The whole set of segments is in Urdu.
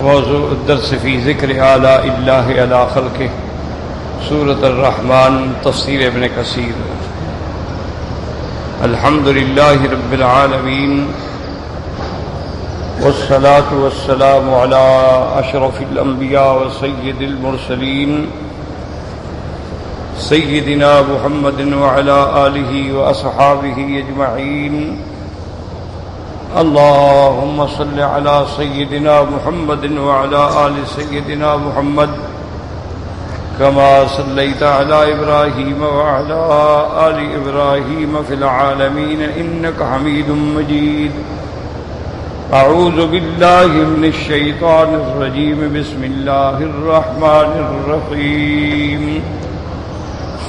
موضوع الدرس في ذکر آلاء اللہ علی خلقہ، سورۃ الرحمن، تفسیر ابن کثیر۔ الحمد للہ رب العالمین، والصلاة والسلام علی اشرف الانبیاء وسید المرسلین، سیدنا محمد وعلی آلہ واصحابہ اجمعین۔ اللهم صل على سيدنا محمد وعلى آل سيدنا محمد كما صليت على إبراهيم وعلى آل إبراهيم في العالمين إنك حميد مجيد۔ أعوذ بالله من الشيطان الرجيم، بسم الله الرحمن الرحيم۔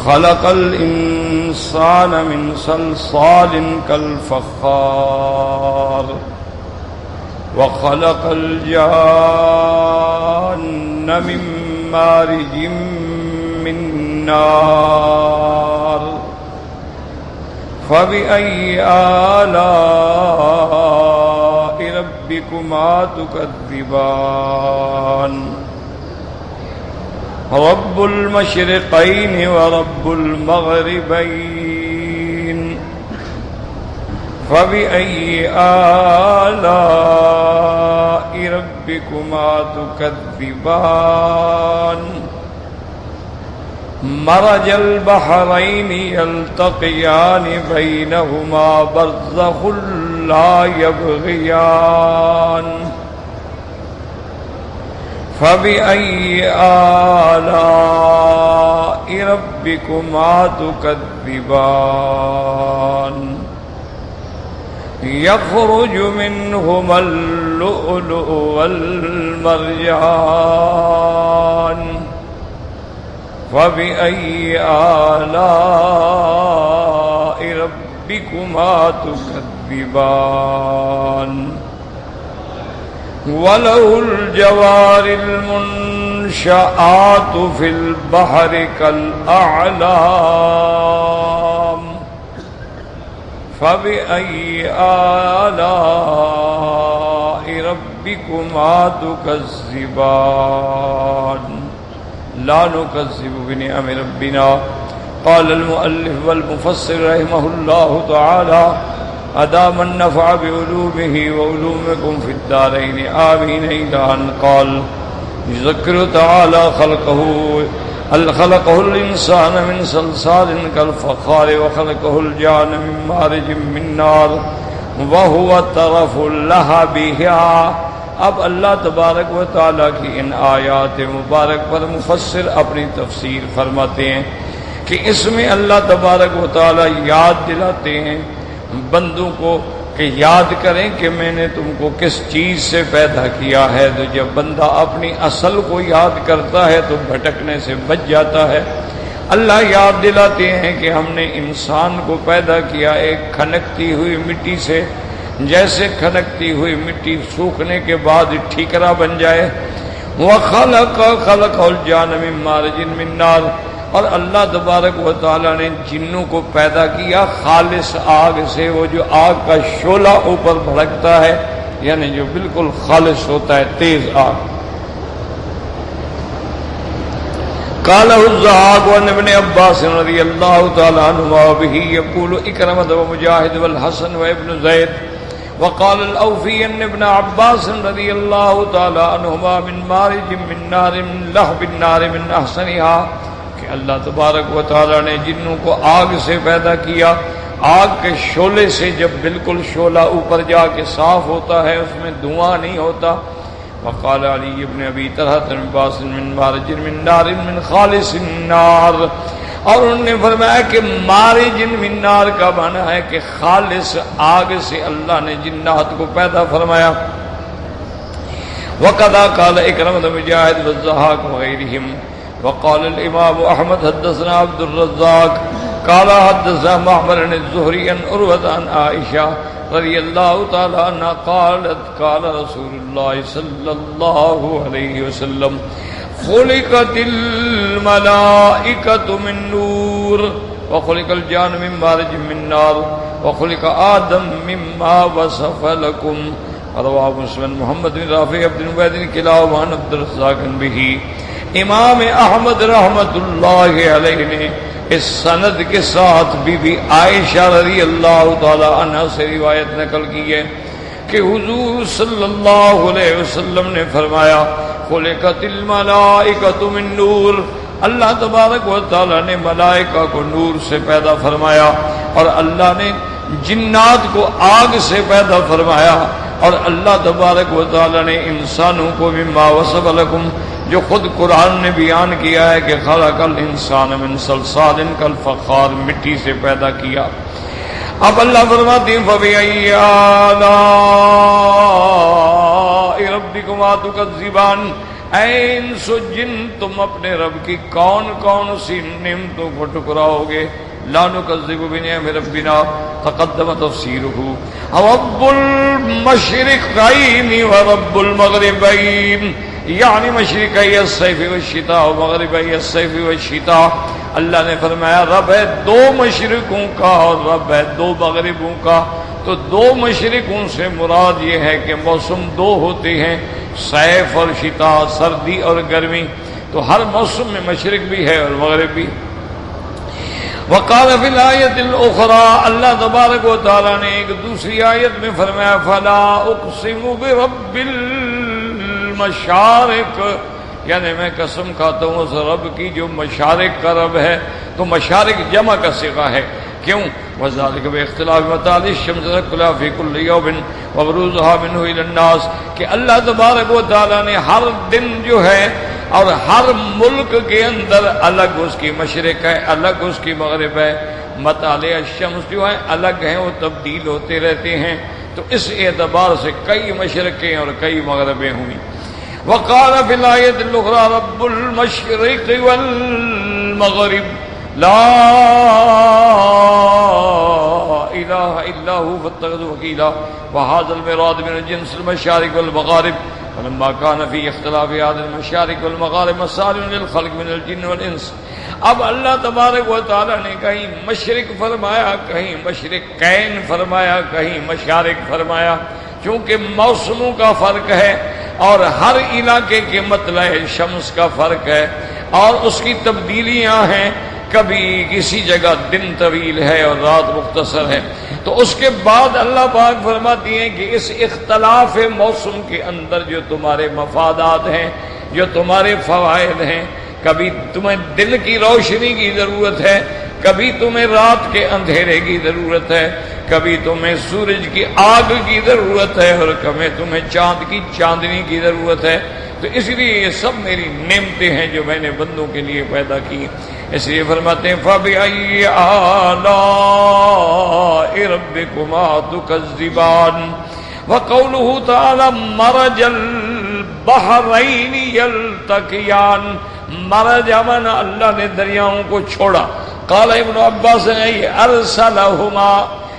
خلق الإنسان من صلصال كالفخار، وخلق الجان من مارج من نار، فبأي آلاء ربكما تكذبان؟ رب المشرقين ورب المغربين، فبأي آلاء ربكما تكذبان؟ مرج البحرين يلتقيان بينهما برزخ لا يبغيان، فبأي آلاء ربكما تكذبان؟ يخرج منهما اللؤلؤ والمرجان، فبأي آلاء ربكما تكذبان؟ وله الجوار المنشآت في البحر كالأعلام، فبأي آلاء ربكما تكذبان؟ لا نكذب بنعم ربنا۔ قال المؤلف والمفسر رحمه الله تعالى: أدام النفع بعلومه وعلومكم في الدارين، آمين۔ إلى أن قال: يذكر تعالى خلقه الإنسان من صلصال كالفخار، وخلقه الجان من مارج من نار، وهو طرف لهبها۔ اب اللہ تبارک و تعالیٰ کی ان آیات مبارک پر مفسر اپنی تفسیر فرماتے ہیں کہ اس میں اللہ تبارک و تعالیٰ یاد دلاتے ہیں بندوں کو کہ یاد کریں کہ میں نے تم کو کس چیز سے پیدا کیا ہے۔ تو جب بندہ اپنی اصل کو یاد کرتا ہے تو بھٹکنے سے بچ جاتا ہے۔ اللہ یاد دلاتے ہیں کہ ہم نے انسان کو پیدا کیا ایک کھنکتی ہوئی مٹی سے، جیسے کھنکتی ہوئی مٹی سوکھنے کے بعد ٹھیکرا بن جائے۔ وَخَلَقَ الْجَانَ مِن مَارِجٍ مِّن نَّارٍ، اور اللہ تبارک و تعالیٰ نے جنوں کو پیدا کیا خالص آگ سے، وہ جو آگ کا شعلہ اوپر بھڑکتا ہے، یعنی جو بالکل خالص ہوتا ہے، تیز آگ۔ قال الزهاق عن ابن عباس رضی اللہ تعالی عنہما وبه يقول اکرمۃ ومجاہد والحسن وابن زید، وقال الاوفی عن ابن عباس رضی اللہ تعالی عنہما من مارج من نار من لهب النار من احسنها، کہ اللہ تبارک و تعالی نے جنوں کو آگ سے پیدا کیا، آگ کے شعلے سے، جب بالکل شعلہ اوپر جا کے صاف ہوتا ہے، اس میں دھواں نہیں ہوتا۔ وقال علی ابن ابی طلحہ من باس من مارج من نار من خالص النار، اور انہوں نے فرمایا کہ مارج من نار کا معنی ہے کہ خالص آگ سے اللہ نے جنات کو پیدا فرمایا۔ وقضا قال اکرمۃ مجاہد والضحاک وغیرہم۔ وقال الامام احمد حدثنا عبد الرزاق قال حدثنا معمر عن الزهري عن عروة عن عائشہ رضی اللہ تعالی عنہ قالت قال رسول اللہ صلی اللہ علیہ وسلم: خلقت الملائکۃ من نور وخلق الجان من مارج من نار وخلق آدم مما وصف لكم رواه مسلم محمد بن رافع عبد الواحد کلاہما عن عبد الرزاق به۔ امام احمد رحمت اللہ علیہ نے اس سند کے ساتھ بی بی عائشہ رضی اللہ تعالی عنہ سے روایت نقل کی ہے کہ حضور صلی اللہ علیہ وسلم نے فرمایا خلقت الملائکۃ من نور، اللہ تبارک و تعالی نے ملائکہ کو نور سے پیدا فرمایا، اور اللہ نے جنات کو آگ سے پیدا فرمایا، اور اللہ تبارک و تعالی نے انسانوں کو مما وصف لکم، جو خود قرآن نے بیان کیا ہے کہ خلق الانسان من صلصال کالفخار، مٹی سے پیدا کیا۔ اب اللہ فرماتے ہیں فَبِأَيِّ آلَاءِ رَبِّكُمَا تُكَذِّبَانِ، اے انس و جن تم اپنے رب کی کون کون سی نعمتوں کو ٹکراؤ گے؟ لا نکذب بنعم ربنا تقدم تفسیرہ رب المشرقین ورب المغربین، یعنی مشرقی الصیف والشتاء و مغربی الصیف والشتاء۔ اللہ نے فرمایا رب ہے دو مشرقوں کا اور رب ہے دو مغربوں کا۔ تو دو مشرقوں سے مراد یہ ہے کہ موسم دو ہوتے ہیں، صیف اور شتاء، سردی اور گرمی، تو ہر موسم میں مشرق بھی ہے اور مغرب بھی۔ وقال فی الآیت الاخری، اللہ تبارک و تعالیٰ نے ایک دوسری آیت میں فرمایا فلا اقسم برب المشارق، یعنی میں قسم کھاتا ہوں اس رب کی جو مشارق کا رب ہے۔ تو مشارق جمع کا صیغہ ہے، کیوں؟ وذالک باختلاف مطالع الشمس تطلع فی کل یوم وبروزها منه الی الناس، کہ اللہ تبارک و تعالیٰ نے ہر دن جو ہے اور ہر ملک کے اندر الگ اس کی مشرق ہے، الگ اس کی مغرب ہے۔ مطالع الشمس جو ہے الگ ہیں، وہ تبدیل ہوتے رہتے ہیں، تو اس اعتبار سے کئی مشرقیں اور کئی مغربیں ہوئیں۔ وقال فی الآیت الاخری رب المشرق والمغرب لا الہ الا هو فاتخذوا وکیلا، وهذا المراد من جنس المشارق والمغارب، ولما كان في اختلاف هذه المشارق والمغارب مسائل للخلق من الجن والانس۔ اب اللہ تبارک و تعالی نے کہیں مشرق فرمایا، کہیں مشرقین فرمایا، کہیں مشارق فرمایا، چونکہ موسموں کا فرق ہے اور ہر علاقے کے مطلع شمس کا فرق ہے اور اس کی تبدیلیاں ہیں، کبھی کسی جگہ دن طویل ہے اور رات مختصر ہے۔ تو اس کے بعد اللہ پاک فرماتی ہیں کہ اس اختلاف موسم کے اندر جو تمہارے مفادات ہیں، جو تمہارے فوائد ہیں، کبھی تمہیں دن کی روشنی کی ضرورت ہے، کبھی تمہیں رات کے اندھیرے کی ضرورت ہے، کبھی تمہیں سورج کی آگ کی ضرورت ہے، اور کبھی تمہیں چاند کی چاندنی کی ضرورت ہے۔ تو اس لیے یہ سب میری نعمتیں ہیں جو میں نے بندوں کے لیے پیدا کی۔ اس لیے فرماتے ہیں فَبِأَيِّ آلَاءِ رَبِّكُمَا تُكَذِّبَانِ۔ وَقَوْلُهُ تَعَالَى مَرَجَ الْبَحْرَيْنِ يَلْتَقِيَانِ، مرج من اللہ نے دریاؤں کو چھوڑا۔ قال ابن عباس نے ارسلہما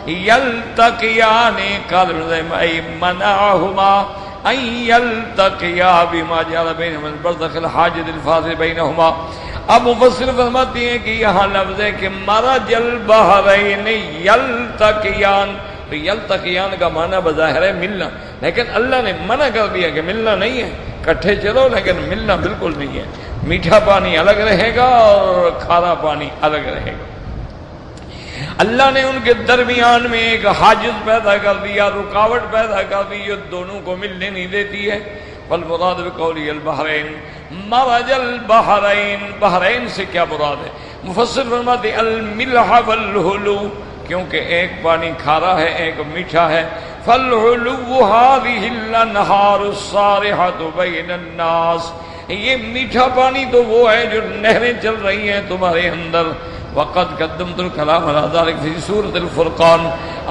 یلتقیان، قال ای منعہما ان یلتقیا بما جعل بینہما البرزخ الحاجز الفاصل بینہما۔ اب مفسر فرماتے ہیں کہ یہاں لفظ ہے کہ مرج البحرین یلتقیان، تو یلتقیان کا معنی بظاہر ہے ملنا، لیکن اللہ نے منع کر دیا کہ ملنا نہیں ہے، کٹھے چلو لیکن ملنا بالکل نہیں ہے۔ میٹھا پانی الگ رہے گا اور کھارا پانی الگ رہے گا۔ اللہ نے ان کے درمیان میں ایک حاجز پیدا کر دیا، رکاوٹ پیدا کر دی جو دونوں کو ملنے نہیں دیتی ہے۔ فالمراد بقولی البحرین مرج البحرین، بحرین سے کیا مراد ہے؟ مفسر فرماتے الملح والحلو، کیونکہ ایک پانی کھارا ہے ایک میٹھا ہے۔ فالحلو هذه الانہار الصارحة بین الناس، یہ میٹھا پانی تو وہ ہے جو نہریں چل رہی ہیں تمہارے اندر۔ وقد قدمت الکلام علی ذلک فی سورۃ الفرقان۔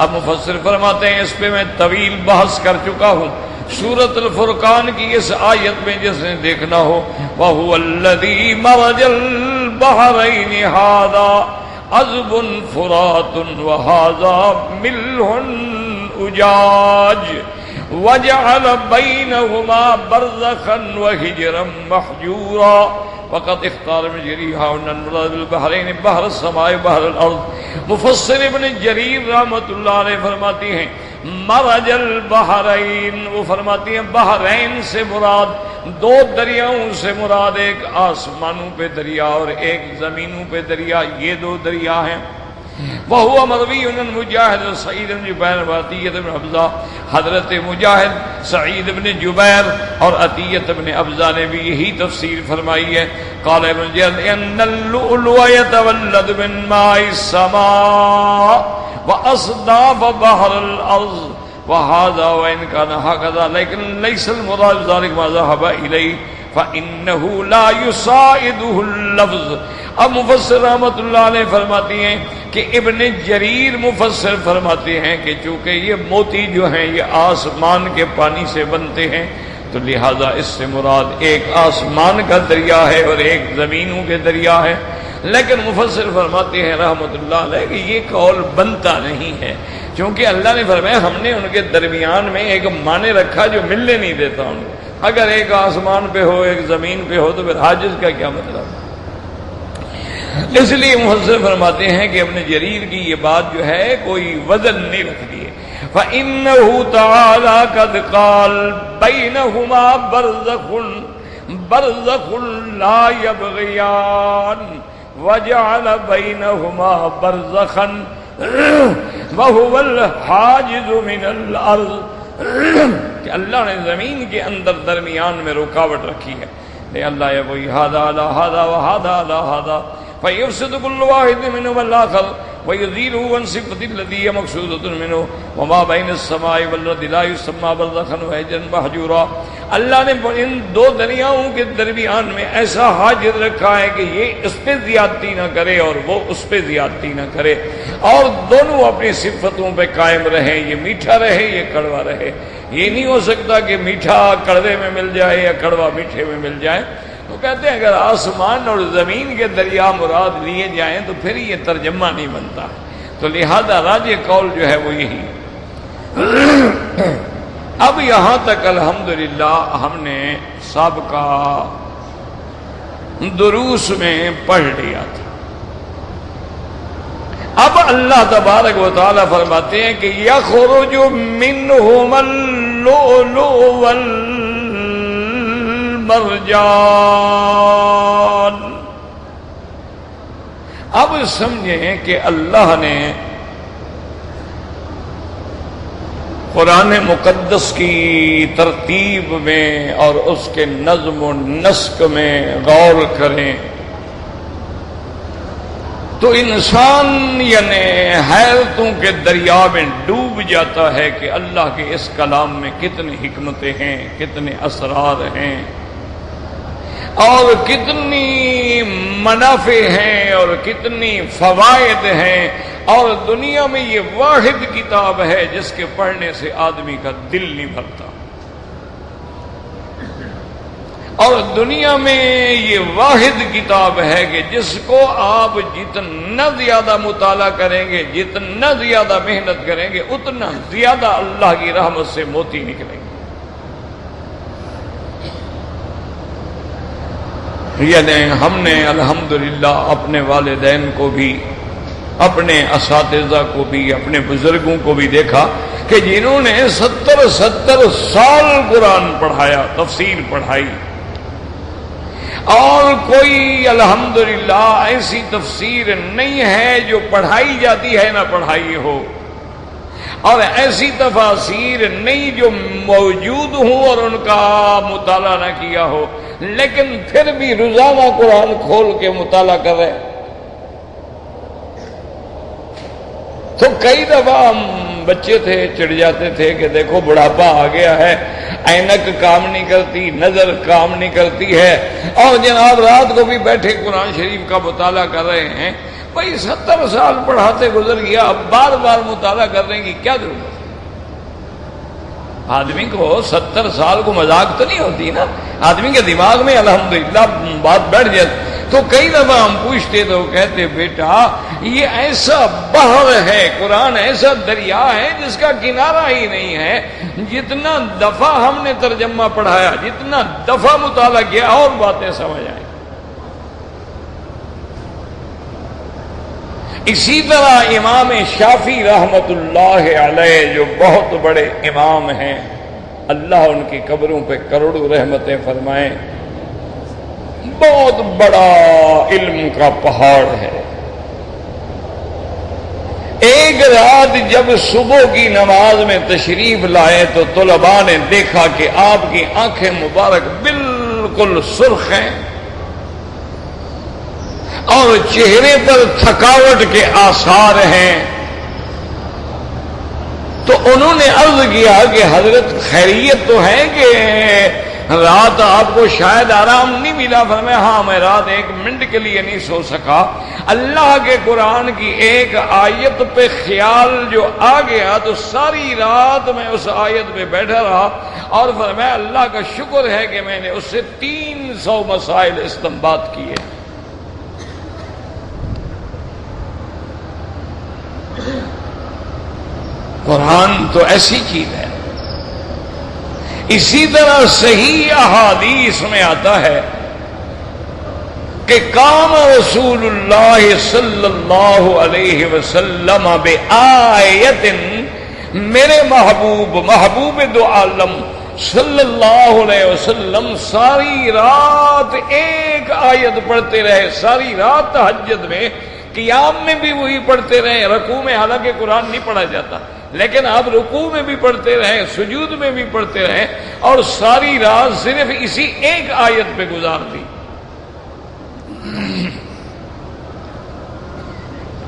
اب مفسر فرماتے ہیں اس پہ میں طویل بحث کر چکا ہوں۔ سورۃ الفرقان کی اس آیت میں جس نے دیکھنا ہو وَهُوَ الَّذِي مَرَجَ الْبَحْرَيْنِ هَذَا عَذْبٌ فُرَاتٌ وَهَذَا مِلْحٌ أُجَاجٌ وَجَعَلَ بَيْنَهُمَا بَرْزَخًا وَحِجْرًا مَحْجُورًا وقد اختار ابن جریر ان المراد بالبحرین بحر السماء بحر الارض۔ مفسر ابن جریر رحمۃ اللہ علیہ فرماتی ہیں مرج البحرین، وہ فرماتی ہیں بحرین سے مراد دو دریاؤں سے مراد ایک آسمانوں پہ دریا اور ایک زمینوں پہ دریا، یہ دو دریا ہیں۔ وَهُوَ مَرْوِيٌّ عَنْ مُجَاهِدٍ سعید بن جبیر وعطیۃ بن ابزہ، حضرت مجاہد، سعید بن جبیر اور عطیۃ بن ابزہ نے بھی یہی تفسیر فرمائی ہے۔ قال ابن جرير ان اللؤلؤ يتولد من ماء السماء واصداف بحر الارض وهذا وان كان هكذا لكن ليس المراد ذلك ما ذهب اليه فانه لا يساعده اللفظ۔ اب مفسر رحمۃ اللہ علیہ فرماتی ہیں کہ ابن جریر مفسر فرماتے ہیں کہ چونکہ یہ موتی جو ہیں یہ آسمان کے پانی سے بنتے ہیں تو لہذا اس سے مراد ایک آسمان کا دریا ہے اور ایک زمینوں کے دریا ہے۔ لیکن مفسر فرماتے ہیں رحمۃ اللہ علیہ کہ یہ قول بنتا نہیں ہے، چونکہ اللہ نے فرمایا ہم نے ان کے درمیان میں ایک معنی رکھا جو ملنے نہیں دیتا ان کو۔ اگر ایک آسمان پہ ہو ایک زمین پہ ہو تو پھر حاجز کا کیا مطلب؟ اس لیے مفسر فرماتے ہیں کہ ابن جریر کی یہ بات جو ہے کوئی وزن نہیں رکھتی ہے۔ فَإِنَّهُ تَعَالَى قَدْ قَالَ بَيْنَهُمَا بَرْزَخٌ لَا يَبْغِيَانِ وَجَعَلَ بَيْنَهُمَا بَرْزَخًا وَهُوَ الْحَاجِزُ مِنَ الْأَرْضِ، کہ اللہ نے زمین کے اندر درمیان میں رکاوٹ رکھی ہے، اللہ یہ وہی هذا على هذا وهذا على هذا فيفسد كل واحد منهما الآخر ويزيله عن صفة التي هي مقصودة منه وما بين السماء والارض لا يسمى برزخا وحجرا محجورا۔ اللہ نے ان دو دریاؤں کے درمیان میں ایسا حاجز رکھا ہے کہ یہ اس پہ زیادتی نہ کرے اور وہ اس پہ زیادتی نہ کرے، اور دونوں اپنی صفتوں پہ قائم رہیں، یہ میٹھا رہے یہ کڑوا رہے۔ یہ نہیں ہو سکتا کہ میٹھا کڑوے میں مل جائے یا کڑوا میٹھے میں مل جائے۔ تو کہتے ہیں اگر آسمان اور زمین کے دریا مراد لیے جائیں تو پھر یہ ترجمہ نہیں بنتا، تو لہذا راجح قول جو ہے وہ یہی۔ اب یہاں تک الحمدللہ ہم نے سابقہ دروس میں پڑھ لیا تھا۔ اب اللہ تبارک و تعالی فرماتے ہیں کہ یخرج منہما اللؤلؤ والمرجان۔ اب سمجھیں کہ اللہ نے قرآن مقدس کی ترتیب میں اور اس کے نظم و نسق میں غور کریں تو انسان یعنی حیرتوں کے دریا میں ڈوب جاتا ہے کہ اللہ کے اس کلام میں کتنی حکمتیں ہیں، کتنے اسرار ہیں اور کتنی منافع ہیں اور کتنی فوائد ہیں، اور دنیا میں یہ واحد کتاب ہے جس کے پڑھنے سے آدمی کا دل نہیں بھرتا، اور دنیا میں یہ واحد کتاب ہے کہ جس کو آپ جتنا زیادہ مطالعہ کریں گے، جتنا زیادہ محنت کریں گے، اتنا زیادہ اللہ کی رحمت سے موتی نکلیں گے۔ یعنی ہم نے الحمدللہ اپنے والدین کو بھی، اپنے اساتذہ کو بھی، اپنے بزرگوں کو بھی دیکھا کہ جنہوں نے 70 سال قرآن پڑھایا، تفسیر پڑھائی، اور کوئی الحمدللہ ایسی تفسیر نہیں ہے جو پڑھائی جاتی ہے نہ پڑھائی ہو، اور ایسی تفاسیر نہیں جو موجود ہوں اور ان کا مطالعہ نہ کیا ہو، لیکن پھر بھی روزانہ قرآن کھول کے مطالعہ کر رہے۔ تو کئی دفعہ ہم بچے تھے چڑھ جاتے تھے کہ دیکھو بڑھاپا آ گیا ہے، اینک کام نہیں کرتی، نظر کام نہیں کرتی ہے، اور جناب رات کو بھی بیٹھے قرآن شریف کا مطالعہ کر رہے ہیں۔ بھائی 70 سال پڑھاتے گزر گیا، اب بار بار مطالعہ کرنے کی کیا ضرورت؟ آدمی کو 70 سال کو مذاق تو نہیں ہوتی نا، آدمی کے دماغ میں الحمدللہ بات بیٹھ جاتی۔ تو کئی دفعہ ہم پوچھتے تو کہتے بیٹا یہ ایسا بحر ہے، قرآن ایسا دریا ہے جس کا کنارہ ہی نہیں ہے، جتنا دفعہ ہم نے ترجمہ پڑھایا، جتنا دفعہ مطالعہ کیا اور باتیں سمجھ آئیں۔ اسی طرح امام شافعی رحمت اللہ علیہ جو بہت بڑے امام ہیں، اللہ ان کی قبروں پہ کروڑوں رحمتیں فرمائیں، بہت بڑا علم کا پہاڑ ہے۔ ایک رات جب صبح کی نماز میں تشریف لائے تو طلباء نے دیکھا کہ آپ کی آنکھیں مبارک بالکل سرخ ہیں اور چہرے پر تھکاوٹ کے آثار ہیں، تو انہوں نے عرض کیا کہ حضرت خیریت تو ہے کہ رات آپ کو شاید آرام نہیں ملا؟ فرمایا ہاں، میں رات 1 منٹ کے لیے نہیں سو سکا، اللہ کے قرآن کی ایک آیت پہ خیال جو آ گیا تو ساری رات میں اس آیت پہ بیٹھا رہا، اور فرمایا اللہ کا شکر ہے کہ میں نے اس سے 300 مسائل استنباط کیے۔ قرآن تو ایسی چیز ہے۔ اسی طرح صحیح احادیث میں آتا ہے کہ قام رسول اللہ صلی اللہ علیہ وسلم بآیت، میرے محبوب دو عالم صلی اللہ علیہ وسلم ساری رات ایک آیت پڑھتے رہے، ساری رات تہجد میں، قیام میں بھی وہی پڑھتے رہے، رکوع میں حالانکہ قرآن نہیں پڑھا جاتا لیکن آپ رکوع میں بھی پڑھتے رہے، سجود میں بھی پڑھتے رہے، اور ساری رات صرف اسی ایک آیت پہ گزار دی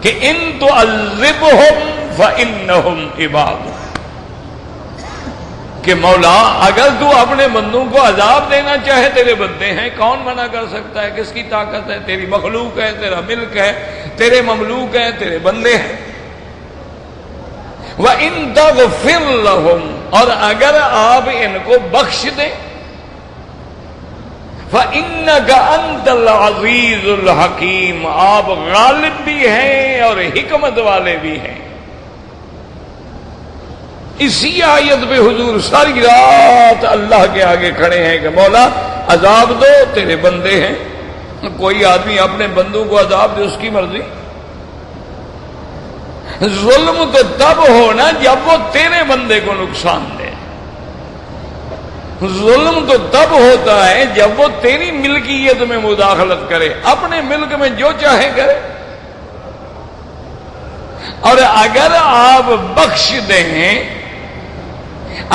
کہ ان تعذبہم فانہم عبادک، کہ مولا اگر تو اپنے بندوں کو عذاب دینا چاہے تیرے بندے ہیں، کون منع کر سکتا ہے؟ کس کی طاقت ہے؟ تیری مخلوق ہے، تیرا ملک ہے، تیرے مملوک ہیں، تیرے بندے ہیں۔ وَإِن تَغْفِرْ لَهُمْ، اور اگر آپ ان کو بخش دیں، فَإِنَّكَ أَنْتَ الْعَزِيزُ الْحَكِيمُ، آپ غالب بھی ہیں اور حکمت والے بھی ہیں۔ اسی آیت پہ حضور ساری رات اللہ کے آگے کھڑے ہیں کہ مولا عذاب دو، تیرے بندے ہیں۔ کوئی آدمی اپنے بندوں کو عذاب دے، اس کی مرضی۔ ظلم تو تب ہونا جب وہ تیرے بندے کو نقصان دے، ظلم تو تب ہوتا ہے جب وہ تیری ملکیت میں مداخلت کرے، اپنے ملک میں جو چاہے کرے۔ اور اگر آپ بخش دیں،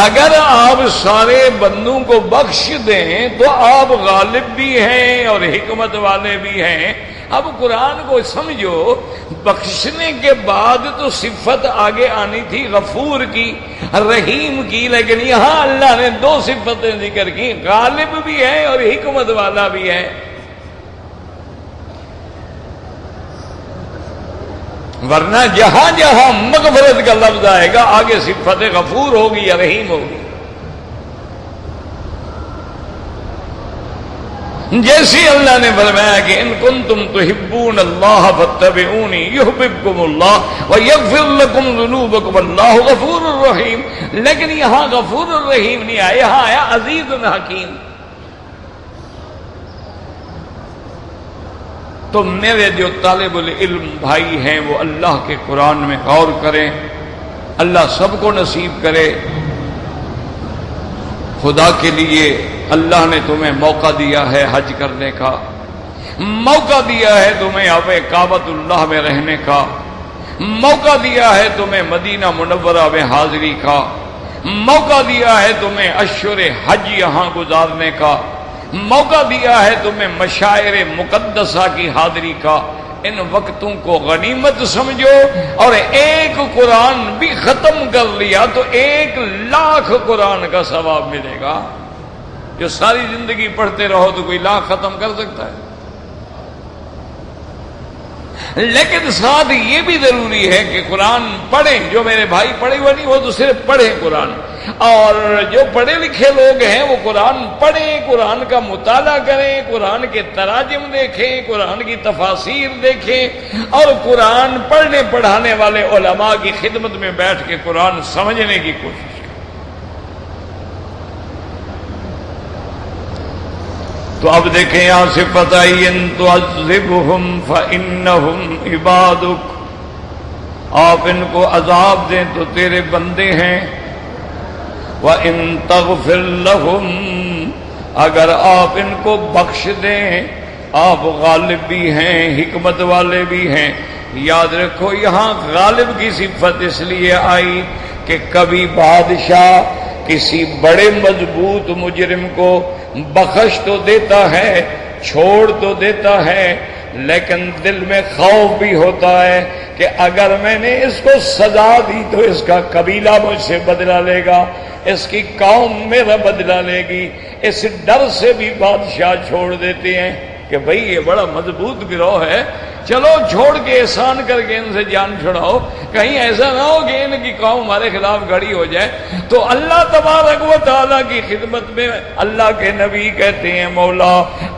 اگر آپ سارے بندوں کو بخش دیں تو آپ غالب بھی ہیں اور حکمت والے بھی ہیں۔ اب قرآن کو سمجھو، بخشنے کے بعد تو صفت آگے آنی تھی غفور کی، رحیم کی، لیکن یہاں اللہ نے 2 صفتیں ذکر کی، غالب بھی ہے اور حکمت والا بھی ہے۔ ورنہ جہاں جہاں مغفرت کا لفظ آئے گا آگے صفت غفور ہوگی یا رحیم ہوگی۔ جیسے اللہ نے فرمایا کہ ان کنتم تحبون اللہ فاتبعونی یحببکم اللہ ویغفر لکم ذنوبکم اللہ غفور الرحیم، لیکن یہاں غفور الرحیم نہیں آیا، یہاں آیا عزیز حکیم۔ تو میرے جو طالب العلم بھائی ہیں وہ اللہ کے قرآن میں غور کریں، اللہ سب کو نصیب کرے۔ خدا کے لیے اللہ نے تمہیں موقع دیا ہے حج کرنے کا، موقع دیا ہے تمہیں اب کعبۃ اللہ میں رہنے کا، موقع دیا ہے تمہیں مدینہ منورہ میں حاضری کا، موقع دیا ہے تمہیں اشہر حج یہاں گزارنے کا، موقع دیا ہے تمہیں مشاعر مقدسہ کی حاضری کا۔ ان وقتوں کو غنیمت سمجھو، اور ایک قرآن بھی ختم کر لیا تو 1,00,000 قرآن کا ثواب ملے گا۔ جو ساری زندگی پڑھتے رہو تو کوئی 1,00,000 ختم کر سکتا ہے؟ لیکن ساتھ یہ بھی ضروری ہے کہ قرآن پڑھیں۔ جو میرے بھائی پڑھے ہوئے نہیں وہ تو صرف پڑھیں قرآن، اور جو پڑھے لکھے لوگ ہیں وہ قرآن پڑھیں، قرآن کا مطالعہ کریں، قرآن کے تراجم دیکھیں، قرآن کی تفاسیر دیکھیں، اور قرآن پڑھنے پڑھانے والے علماء کی خدمت میں بیٹھ کے قرآن سمجھنے کی کوشش کریں۔ تو اب دیکھیں یہاں سے پتہ ہی ان تعذبہم فانہم عبادک، آپ ان کو عذاب دیں تو تیرے بندے ہیں، وَإِن تَغْفِرْ لَهُمْ، اگر آپ ان کو بخش دیں، آپ غالب بھی ہیں، حکمت والے بھی ہیں۔ یاد رکھو یہاں غالب کی صفت اس لیے آئی کہ کبھی بادشاہ کسی بڑے مضبوط مجرم کو بخش تو دیتا ہے، چھوڑ تو دیتا ہے، لیکن دل میں خوف بھی ہوتا ہے کہ اگر میں نے اس کو سزا دی تو اس کا قبیلہ مجھ سے بدلہ لے گا، اس کی قوم میرا بدلہ لے گی۔ اس ڈر سے بھی بادشاہ چھوڑ دیتے ہیں کہ بھئی یہ بڑا مضبوط گروہ ہے، چلو چھوڑ کے احسان کر کے ان سے جان چھڑاؤ، کہیں ایسا نہ ہو کہ ان کی قوم ہمارے خلاف کھڑی ہو جائے۔ تو اللہ تبارک و تعالیٰ کی خدمت میں اللہ کے نبی کہتے ہیں مولا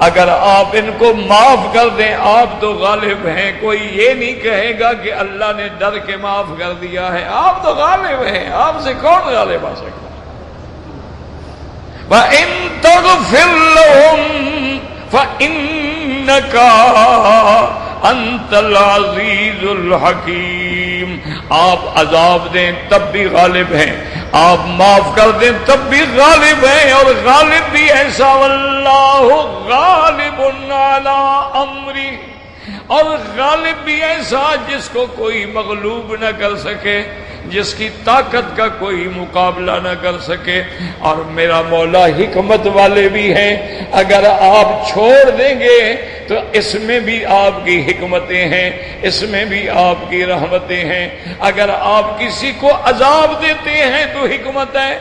اگر آپ ان کو معاف کر دیں آپ تو غالب ہیں، کوئی یہ نہیں کہے گا کہ اللہ نے ڈر کے معاف کر دیا ہے، آپ تو غالب ہیں، آپ سے کون غالب آ سکتا ہے۔ وَإِن تَغْفِرْ لَهُمْ فَإِنَّكَ أَنْتَ الْعَزِيزُ الْحَكِيمُ، آپ عذاب دیں تب بھی غالب ہیں، آپ معاف کر دیں تب بھی غالب ہیں، اور غالب بھی ایسا واللہ غالب علی امری، اور غالب بھی ایسا جس کو کوئی مغلوب نہ کر سکے، جس کی طاقت کا کوئی مقابلہ نہ کر سکے۔ اور میرا مولا حکمت والے بھی ہیں، اگر آپ چھوڑ دیں گے تو اس میں بھی آپ کی حکمتیں ہیں، اس میں بھی آپ کی رحمتیں ہیں۔ اگر آپ کسی کو عذاب دیتے ہیں تو حکمت ہے،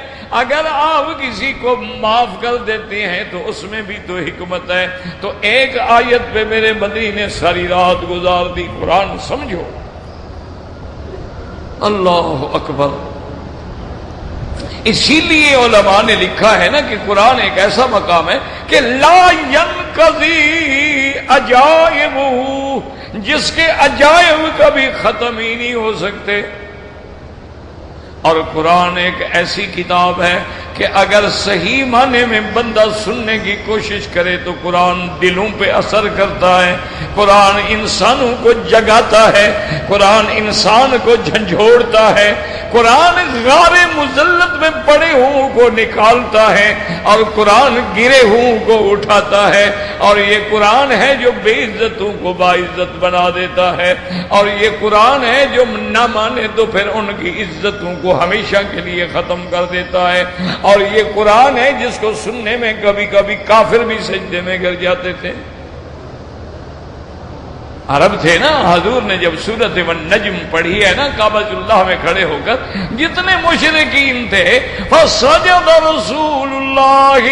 اگر آپ کسی کو معاف کر دیتے ہیں تو اس میں بھی تو حکمت ہے۔ تو ایک آیت پہ میرے مدنی نے ساری رات گزار دی، قرآن سمجھو۔ اللہ اکبر۔ اسی لیے علماء نے لکھا ہے نا کہ قرآن ایک ایسا مقام ہے کہ لا ينقضی عجائب، جس کے عجائب کبھی ختم ہی نہیں ہو سکتے۔ اور قرآن ایک ایسی کتاب ہے کہ اگر صحیح معنی میں بندہ سننے کی کوشش کرے تو قرآن دلوں پہ اثر کرتا ہے، قرآن انسانوں کو جگاتا ہے، قرآن انسان کو جھنجھوڑتا ہے، قرآن غار مذلت میں پڑے ہوں کو نکالتا ہے، اور قرآن گرے ہوں کو اٹھاتا ہے، اور یہ قرآن ہے جو بے عزتوں کو باعزت بنا دیتا ہے، اور یہ قرآن ہے جو نہ مانے تو پھر ان کی عزتوں کو ہمیشہ کے لیے ختم کر دیتا ہے، اور یہ قرآن ہے جس کو سننے میں کبھی کبھی کافر بھی سجدے میں گر جاتے تھے۔ عرب تھے نا، حضور نے جب سورۃ النجم پڑھی ہے نا کعبۃ اللہ میں کھڑے ہو کر، جتنے مشرکین تھے فسجد رسول اللہ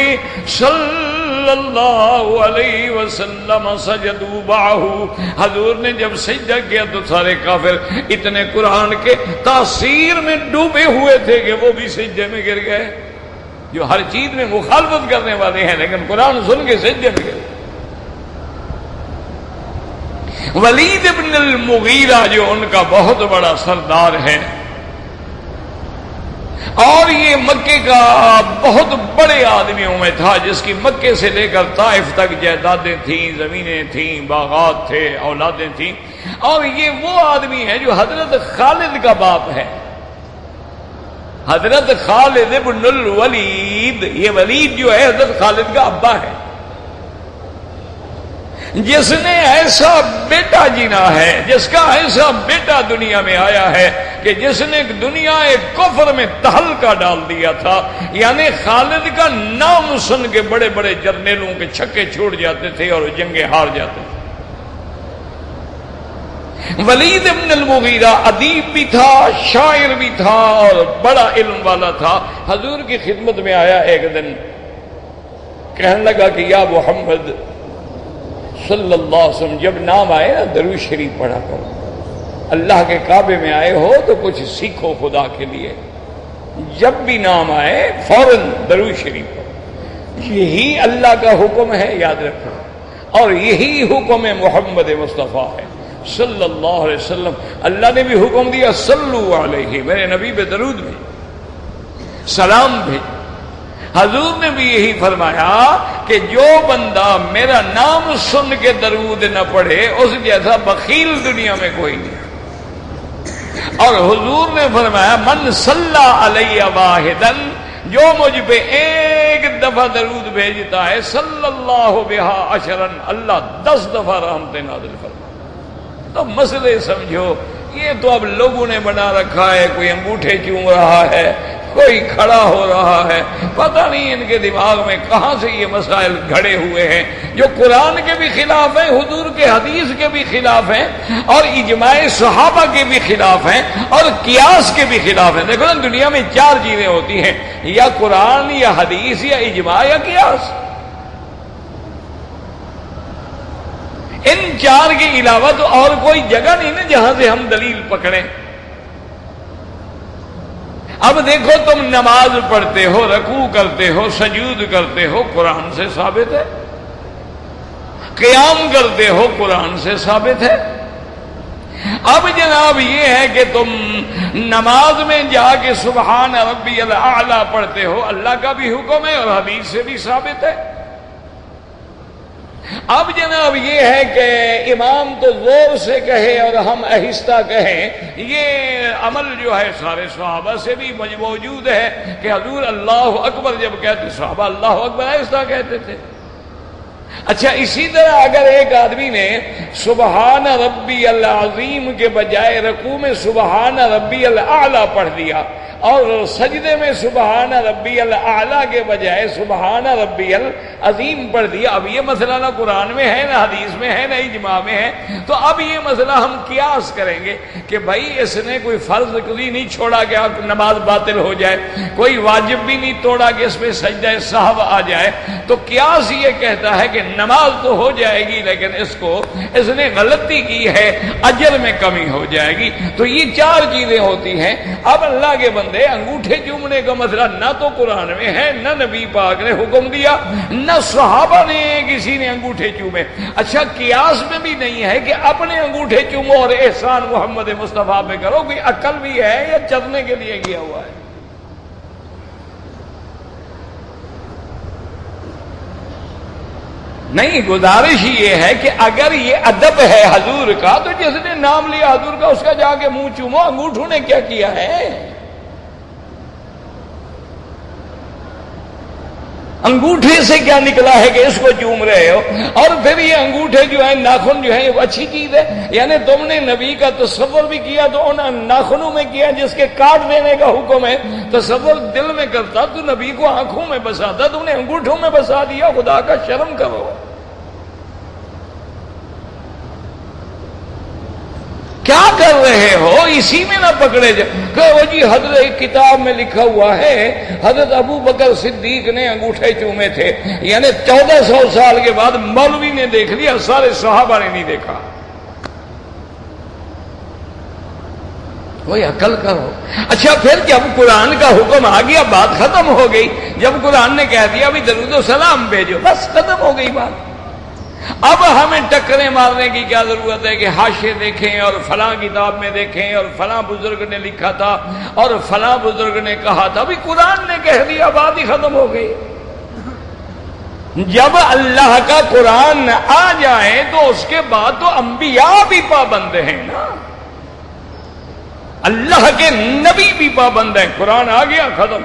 صلی اللہ علیہ وسلم سجدوا معہ، حضور نے جب سجدہ کیا تو سارے کافر اتنے قرآن کے تاثیر میں ڈوبے ہوئے تھے کہ وہ بھی سجدے میں گر گئے، جو ہر چیز میں مخالفت کرنے والے ہیں لیکن قرآن سن کے سجدے میں گر گئے۔ ولید ابن المغیرہ جو ان کا بہت بڑا سردار ہے، اور یہ مکے کا بہت بڑے آدمیوں میں تھا، جس کی مکے سے لے کر طائف تک جائیدادیں تھیں، زمینیں تھیں، باغات تھے، اولادیں تھیں، اور یہ وہ آدمی ہے جو حضرت خالد کا باپ ہے، حضرت خالد ابن الولید، یہ ولید جو ہے حضرت خالد کا ابا ہے، جس نے ایسا بیٹا جینا ہے، جس کا ایسا بیٹا دنیا میں آیا ہے کہ جس نے دنیا کفر میں تہلکہ ڈال دیا تھا، یعنی خالد کا نام سن کے بڑے بڑے جرنیلوں کے چھکے چھوڑ جاتے تھے اور جنگیں ہار جاتے تھے۔ ولید ابن المغیرہ ادیب بھی تھا، شاعر بھی تھا، اور بڑا علم والا تھا۔ حضور کی خدمت میں آیا ایک دن، کہنے لگا کہ یا محمد صلی اللہ علیہ وسلم، جب نام آئے نا درود شریف پڑھا کرو، اللہ کے کعبے میں آئے ہو تو کچھ سیکھو خدا کے لیے، جب بھی نام آئے فوراً درود شریف پڑھو، یہی اللہ کا حکم ہے، یاد رکھو، اور یہی حکم محمد مصطفیٰ ہے صلی اللہ علیہ وسلم۔ اللہ نے بھی حکم دیا صلو علیہ، میرے نبی پہ درود بھی، سلام بھی۔ حضور نے بھی یہی فرمایا کہ جو بندہ میرا نام سن کے درود نہ پڑھے اس جیسا بخیل دنیا میں کوئی نہیں۔ اور حضور نے فرمایا من صلی علی واحدا، جو مجھ پہ ایک دفعہ درود بھیجتا ہے صلی اللہ بہا عشرا، اللہ 10 دفعہ رحمتیں نازل فرماتا۔ تو مسئلے سمجھو، یہ تو اب لوگوں نے بنا رکھا ہے، کوئی انگوٹھے چوم رہا ہے، کوئی کھڑا ہو رہا ہے، پتہ نہیں ان کے دماغ میں کہاں سے یہ مسائل گھڑے ہوئے ہیں جو قرآن کے بھی خلاف ہیں، حضور کے حدیث کے بھی خلاف ہیں، اور اجماع صحابہ کے بھی خلاف ہیں، اور قیاس کے بھی خلاف ہیں۔ دیکھو نا، دنیا میں 4 چیزیں ہوتی ہیں، یا قرآن یا حدیث یا اجماع یا قیاس۔ ان 4 کے علاوہ تو اور کوئی جگہ نہیں نا جہاں سے ہم دلیل پکڑیں۔ اب دیکھو، تم نماز پڑھتے ہو، رکوع کرتے ہو، سجود کرتے ہو، قرآن سے ثابت ہے۔ قیام کرتے ہو، قرآن سے ثابت ہے۔ اب جناب یہ ہے کہ تم نماز میں جا کے سبحان ربی الاعلی پڑھتے ہو، اللہ کا بھی حکم ہے اور حدیث سے بھی ثابت ہے۔ اب جناب یہ ہے کہ امام تو زور سے کہے اور ہم آہستہ کہیں، یہ عمل جو ہے سارے صحابہ سے بھی موجود ہے کہ حضور اللہ اکبر جب کہتے صحابہ اللہ اکبر آہستہ کہتے تھے۔ اچھا، اسی طرح اگر ایک آدمی نے سبحان ربی العظیم کے بجائے رکوع میں سبحان ربی الاعلی پڑھ دیا اور سجدے میں سبحان ربی الاعلی کے بجائے سبحان ربی العظیم پڑھ دیا، اب یہ مسئلہ نہ قرآن میں ہے، نہ حدیث میں ہے، نہ اجماع میں ہے، تو اب یہ مسئلہ ہم قیاس کریں گے کہ بھائی اس نے کوئی فرض کبھی نہیں چھوڑا کہ اب نماز باطل ہو جائے، کوئی واجب بھی نہیں توڑا کہ اس میں سجدہ سہو آ جائے، تو قیاس یہ کہتا ہے کہ نماز تو ہو جائے گی لیکن اس نے غلطی کی ہے، اجر میں کمی ہو جائے گی۔ تو یہ 4 چیزیں ہوتی ہیں۔ اب اللہ کے بندے، انگوٹھے چومنے کا مسئلہ نہ تو قرآن میں ہے، نہ نبی پاک نے حکم دیا، نہ صحابہ نے کسی نے انگوٹھے چومے۔ اچھا، قیاس میں بھی نہیں ہے کہ اپنے انگوٹھے چومو اور احسان محمد مصطفیٰ پہ کرو، کوئی عقل بھی ہے یا چلنے کے لیے کیا ہوا ہے؟ نہیں، گزارش یہ ہے کہ اگر یہ ادب ہے حضور کا تو جس نے نام لیا حضور کا اس کا جا کے منہ چومو، انگوٹھوں نے کیا کیا ہے؟ انگوٹھے سے کیا نکلا ہے کہ اس کو چوم رہے ہو؟ اور پھر یہ انگوٹھے جو ہیں، ناخن جو ہیں، یہ اچھی چیز ہے؟ یعنی تم نے نبی کا تصور بھی کیا تو ان ناخنوں میں کیا جس کے کاٹ دینے کا حکم ہے، تصور دل میں کرتا تو نبی کو آنکھوں میں بساتا، تم نے انگوٹھوں میں بسا دیا، خدا کا شرم کرو۔ کیا کر رہے ہو؟ اسی میں نہ پکڑے جائے کہ وہ جی حضرت کتاب میں لکھا ہوا ہے حضرت ابو بکر صدیق نے انگوٹھے چومے تھے، یعنی 1400 سال کے بعد مولوی نے دیکھ لیا، سارے صحابہ نے نہیں دیکھا۔ کوئی عقل کرو۔ اچھا، پھر جب قرآن کا حکم آ گیا بات ختم ہو گئی، جب قرآن نے کہہ دیا بھی درود و سلام بھیجو، بس ختم ہو گئی بات۔ اب ہمیں ٹکریں مارنے کی کیا ضرورت ہے کہ حاشیے دیکھیں اور فلاں کتاب میں دیکھیں اور فلاں بزرگ نے لکھا تھا اور فلاں بزرگ نے کہا تھا؟ ابھی قرآن نے کہہ دیا، بات ہی ختم ہو گئی۔ جب اللہ کا قرآن آ جائے تو اس کے بعد تو انبیاء بھی پابند ہیں نا، اللہ کے نبی بھی پابند ہیں۔ قرآن آ گیا، ختم۔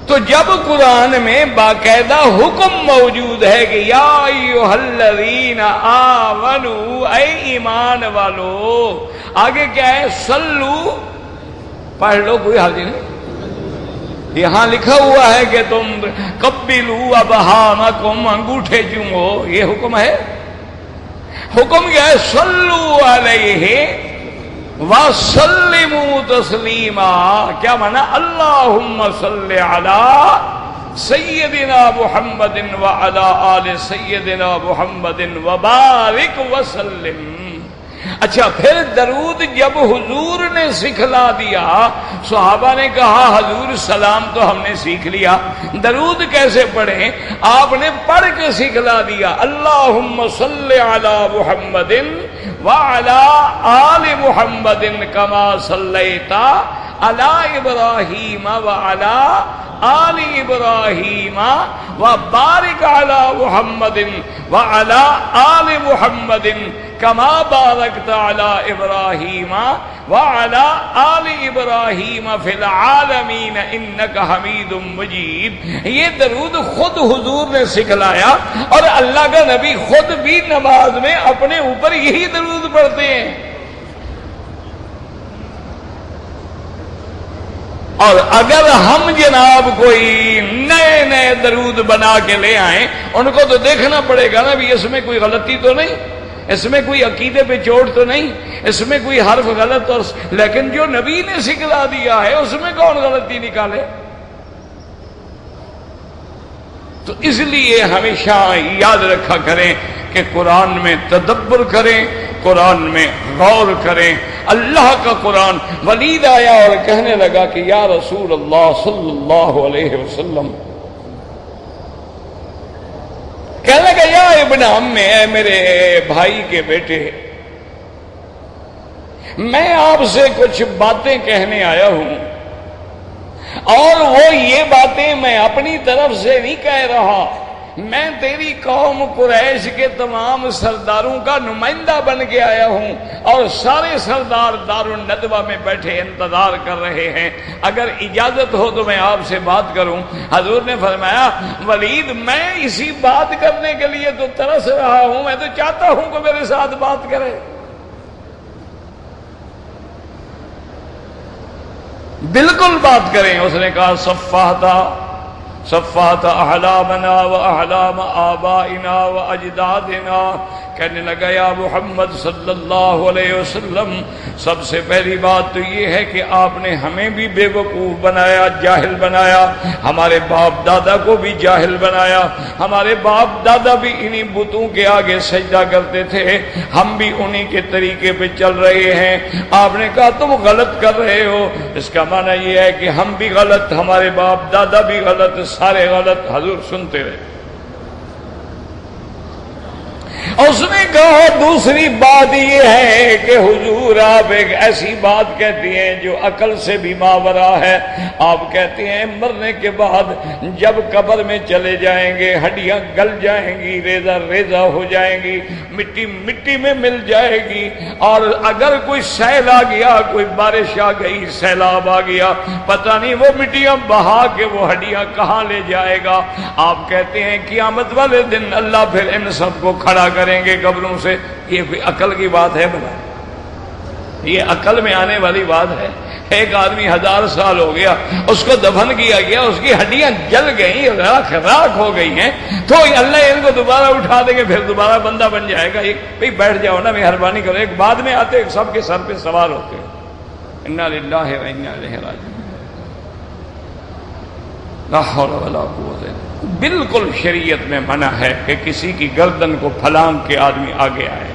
تو جب قرآن میں باقاعدہ حکم موجود ہے کہ یا ایھا الذین آمنوا، اے ایمان والو، آگے کیا ہے؟ صلو، پڑھ لو، کوئی حرج نہیں۔ یہاں لکھا ہوا ہے کہ تم قبلوا ابہامکم، انگوٹھے چومو، یہ حکم ہے۔ حکم کیا ہے؟ صلو علیہ وَسَلِّمُوا تَسْلِيمًا، کیا معنی؟ اللہم صلی علی سیدنا محمد وعلی آل سیدنا محمد وبارک وسلم۔ اچھا، پھر درود جب حضور نے سکھلا دیا، صحابہ نے کہا حضور سلام تو ہم نے سیکھ لیا، درود کیسے پڑھیں؟ آپ نے پڑھ کے سکھلا دیا، اللہم صلی علی محمد وعلی آل محمد کما صلیت علی ابراہیم وعلی آل ابراہیم وبارک علی محمد وعلی آل محمد کما بارکت علی ابراہیم وعلی آل ابراہیم فی العالمین انک حمید مجید۔ یہ درود خود حضور نے سکھلایا اور اللہ کا نبی خود بھی نماز میں اپنے اوپر یہی درود پڑھتے ہیں۔ اور اگر ہم جناب کوئی نئے نئے درود بنا کے لے آئیں، ان کو تو دیکھنا پڑے گا نا بھی اس میں کوئی غلطی تو نہیں، اس میں کوئی عقیدے پہ چوٹ تو نہیں، اس میں کوئی حرف غلط، اور لیکن جو نبی نے سکھلا دیا ہے اس میں کون غلطی نکالے؟ تو اس لیے ہمیشہ یاد رکھا کریں کہ قرآن میں تدبر کریں، قرآن میں غور کریں۔ اللہ کا قرآن، ولید آیا اور کہنے لگا کہ یا رسول اللہ صلی اللہ علیہ وسلم، کہنے لگا یا ابن عم، اے میرے بھائی کے بیٹے، میں آپ سے کچھ باتیں کہنے آیا ہوں، اور وہ یہ باتیں میں اپنی طرف سے نہیں کہہ رہا، میں تیری قوم قریش کے تمام سرداروں کا نمائندہ بن کے آیا ہوں، اور سارے سردار دار الندوہ میں بیٹھے انتظار کر رہے ہیں، اگر اجازت ہو تو میں آپ سے بات کروں۔ حضور نے فرمایا ولید، میں اسی بات کرنے کے لیے تو ترس رہا ہوں، میں تو چاہتا ہوں کہ میرے ساتھ بات کرے۔ بالکل بات کریں۔ اس نے کہا صفحت احلامنا و احلام آبائنا و اجدادنا، کہنے لگا یا محمد صلی اللہ علیہ وسلم، سب سے پہلی بات تو یہ ہے کہ آپ نے ہمیں بھی بے وقوف بنایا، جاہل بنایا، ہمارے باپ دادا کو بھی جاہل بنایا، ہمارے باپ دادا بھی انہی بتوں کے آگے سجدہ کرتے تھے، ہم بھی انہی کے طریقے پہ چل رہے ہیں۔ آپ نے کہا تم غلط کر رہے ہو، اس کا معنی یہ ہے کہ ہم بھی غلط، ہمارے باپ دادا بھی غلط، سارے غلط۔ حضور سنتے رہے۔ اس نے کہا دوسری بات یہ ہے کہ حضور آپ ایک ایسی بات کہتی ہیں جو عقل سے بھی ماورا ہے۔ آپ کہتے ہیں مرنے کے بعد جب قبر میں چلے جائیں گے، ہڈیاں گل جائیں گی، ریزہ ریزہ ہو جائیں گی، مٹی مٹی میں مل جائے گی، اور اگر کوئی سیل آ گیا، کوئی بارش آ گئی، سیلاب آ گیا، پتہ نہیں وہ مٹیاں بہا کے وہ ہڈیاں کہاں لے جائے گا۔ آپ کہتے ہیں قیامت والے دن اللہ پھر ان سب کو کھڑا کریں گے قبروں سے۔ یہ کوئی عقل کی بات ہے بھلا؟ یہ عقل میں آنے والی بات ہے؟ ایک آدمی 1000 سال ہو گیا، اس کو دفن کیا گیا، اس کی ہڈیاں جل گئی، راکھ راکھ ہو گئی ہیں، تو اللہ ان کو دوبارہ اٹھا دیں گے، پھر دوبارہ بندہ بن جائے گا۔ ایک بھئی بیٹھ جاؤ نا، مہربانی کرو، ایک بعد میں آتے ایک سب کے سر پہ سوار ہوتے ہیں۔ انا للہ و انا الیہ راجعون۔ لا حول ولا قوت۔ بالکل شریعت میں منع ہے کہ کسی کی گردن کو پھلانگ کے آدمی آگے آئے،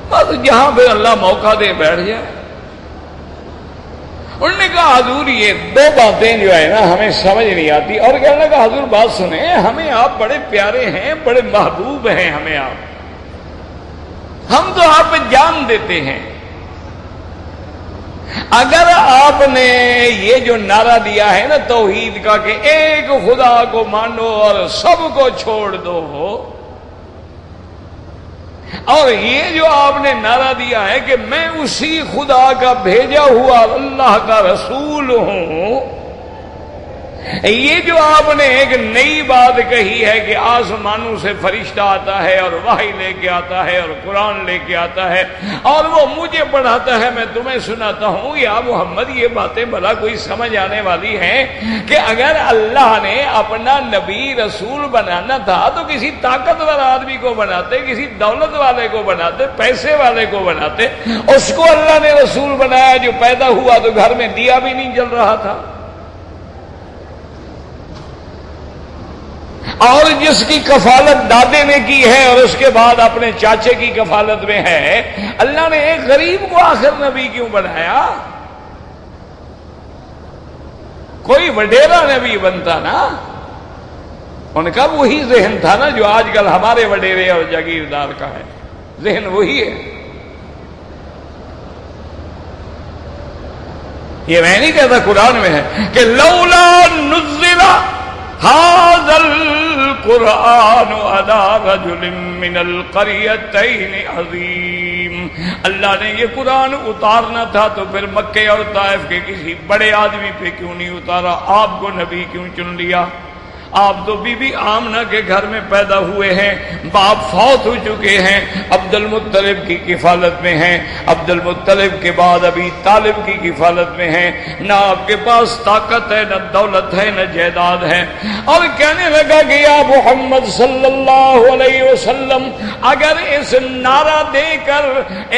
بس جہاں پہ اللہ موقع دے بیٹھ جائے۔ انہوں نے کہا حضور یہ دو باتیں جو ہے نا ہمیں سمجھ نہیں آتی، اور کہنے لگا حضور بات سنیں، ہمیں آپ بڑے پیارے ہیں، بڑے محبوب ہیں ہمیں آپ، ہم تو آپ پہ جان دیتے ہیں، اگر آپ نے یہ جو نعرہ دیا ہے نا توحید کا کہ ایک خدا کو مانو اور سب کو چھوڑ دو، اور یہ جو آپ نے نعرہ دیا ہے کہ میں اسی خدا کا بھیجا ہوا اللہ کا رسول ہوں، یہ جو آپ نے ایک نئی بات کہی ہے کہ آسمانوں سے فرشتہ آتا ہے اور وحی لے کے آتا ہے اور قرآن لے کے آتا ہے اور وہ مجھے پڑھاتا ہے، میں تمہیں سناتا ہوں، یا محمد یہ باتیں بھلا کوئی سمجھ آنے والی ہیں کہ اگر اللہ نے اپنا نبی رسول بنانا تھا تو کسی طاقتور آدمی کو بناتے، کسی دولت والے کو بناتے، پیسے والے کو بناتے، اس کو اللہ نے رسول بنایا جو پیدا ہوا تو گھر میں دیا بھی نہیں جل رہا تھا، اور جس کی کفالت دادے نے کی ہے اور اس کے بعد اپنے چاچے کی کفالت میں ہے، اللہ نے ایک غریب کو آخر نبی کیوں بنایا؟ کوئی وڈیرا نبی بنتا نا، ان کا وہی ذہن تھا نا جو آج کل ہمارے وڈیرے اور جاگیردار کا ہے، ذہن وہی ہے۔ یہ میں نہیں کہتا، قرآن میں ہے کہ لولا نزل هذا القرآن على رجل من القريتين عظيم، اللہ نے یہ قرآن اتارنا تھا تو پھر مکے اور طائف کے کسی بڑے آدمی پہ کیوں نہیں اتارا؟ آپ کو نبی کیوں چن لیا؟ آپ تو بی بی آمنہ کے گھر میں پیدا ہوئے ہیں، باپ فوت ہو چکے ہیں، عبد المطلب کی کفالت میں ہیں، عبد المطلب کے بعد ابی طالب کی کفالت میں ہیں، نہ آپ کے پاس طاقت ہے، نہ دولت ہے، نہ جائیداد ہے۔ اور کہنے لگا کہ یا محمد صلی اللہ علیہ وسلم، اگر اس نعرہ دے کر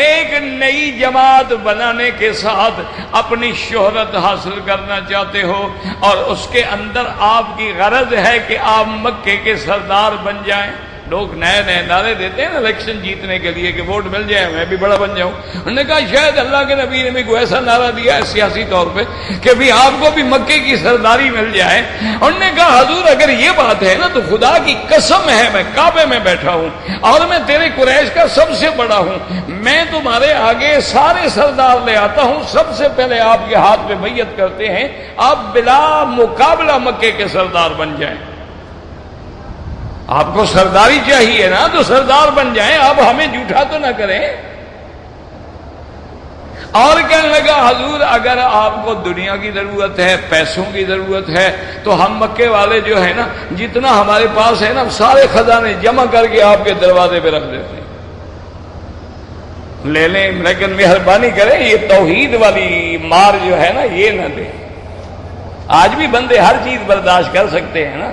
ایک نئی جماعت بنانے کے ساتھ اپنی شہرت حاصل کرنا چاہتے ہو اور اس کے اندر آپ کی غرض ہے کہ آپ مکے کے سردار بن جائیں، لوگ نئے نئے نعرے دیتے ہیں نا الیکشن جیتنے کے لیے کہ ووٹ مل جائے میں بھی بڑا بن جاؤں، انہوں نے کہا شاید اللہ کے نبی نے بھی کوئی ایسا نعرہ دیا ہے سیاسی طور پہ کہ بھی آپ کو بھی مکے کی سرداری مل جائے۔ انہوں نے کہا حضور اگر یہ بات ہے نا تو خدا کی قسم ہے میں کعبے میں بیٹھا ہوں اور میں تیرے قریش کا سب سے بڑا ہوں، میں تمہارے آگے سارے سردار لے آتا ہوں، سب سے پہلے آپ کے ہاتھ پہ بیعت کرتے ہیں، آپ بلا مقابلہ مکے کے سردار بن جائیں۔ آپ کو سرداری چاہیے نا تو سردار بن جائیں، آپ ہمیں جھوٹا تو نہ کریں۔ اور کہنے لگا حضور اگر آپ کو دنیا کی ضرورت ہے، پیسوں کی ضرورت ہے تو ہم مکے والے جو ہے نا جتنا ہمارے پاس ہے نا سارے خزانے جمع کر کے آپ کے دروازے پہ رکھ دیتے ہیں، لے لیں، لیکن مہربانی کریں یہ توحید والی مار جو ہے نا یہ نہ دیں۔ آج بھی بندے ہر چیز برداشت کر سکتے ہیں نا،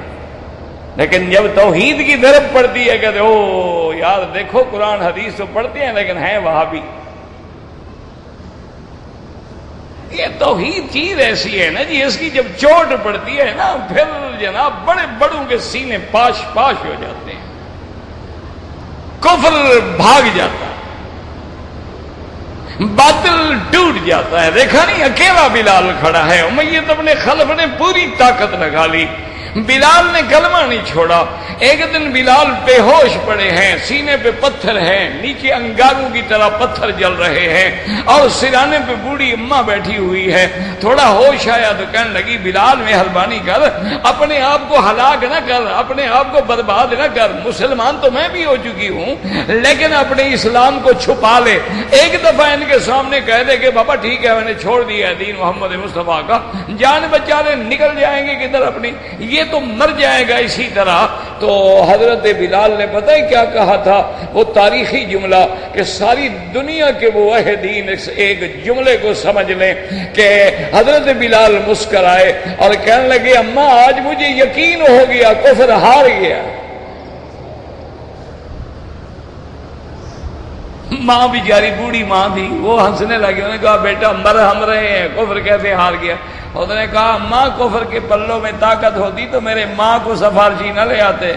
لیکن جب توحید کی طرف پڑتی ہے کہتے او یار دیکھو قرآن حدیث تو پڑھتے ہیں لیکن ہیں وہابی۔ یہ توحید چیز ایسی ہے نا جی، اس کی جب چوٹ پڑتی ہے نا پھر جناب بڑے بڑوں کے سینے پاش پاش ہو جاتے ہیں، کفر بھاگ جاتا ہے، باطل ٹوٹ جاتا ہے۔ دیکھا نہیں اکیلا بلال کھڑا ہے، امیت اپنے خلف نے پوری طاقت لگا لی، بلال نے کلمہ نہیں چھوڑا۔ ایک دن بلال بے ہوش پڑے ہیں، سینے پہ پتھر ہیں، نیچے انگاروں کی طرح پتھر جل رہے ہیں اور سرانے پہ بوڑھی اماں بیٹھی ہوئی ہے۔ تھوڑا ہوش آیا تو کہنے لگی بلال مہربانی کر، اپنے آپ کو ہلاک نہ کر، اپنے آپ کو برباد نہ کر، مسلمان تو میں بھی ہو چکی ہوں لیکن اپنے اسلام کو چھپا لے۔ ایک دفعہ ان کے سامنے کہہ دے کہ بابا ٹھیک ہے میں نے چھوڑ دیا ہے دین محمد مصطفیٰ کا، جان بچا لے، نکل جائیں گے کدھر اپنی، یہ تو مر جائے گا اسی طرح۔ تو حضرت بلال نے پتہ ہے کیا کہا تھا؟ وہ تاریخی جملہ کہ ساری دنیا کے موحدین اس ایک جملے کو سمجھ لیں کہ حضرت بلال مسکرائے اور کہنے لگے اماں آج مجھے یقین ہو گیا کفر ہار گیا۔ ماں بیچاری بوڑھی ماں تھی، وہ ہنسنے لگی، انہوں نے کہا بیٹا مر ہم رہے ہیں، کفر کیسے ہار گیا؟ اس نے کہا ماں کفر کے پلوں میں طاقت ہوتی تو میرے ماں کو سفارشی نہ لے آتے،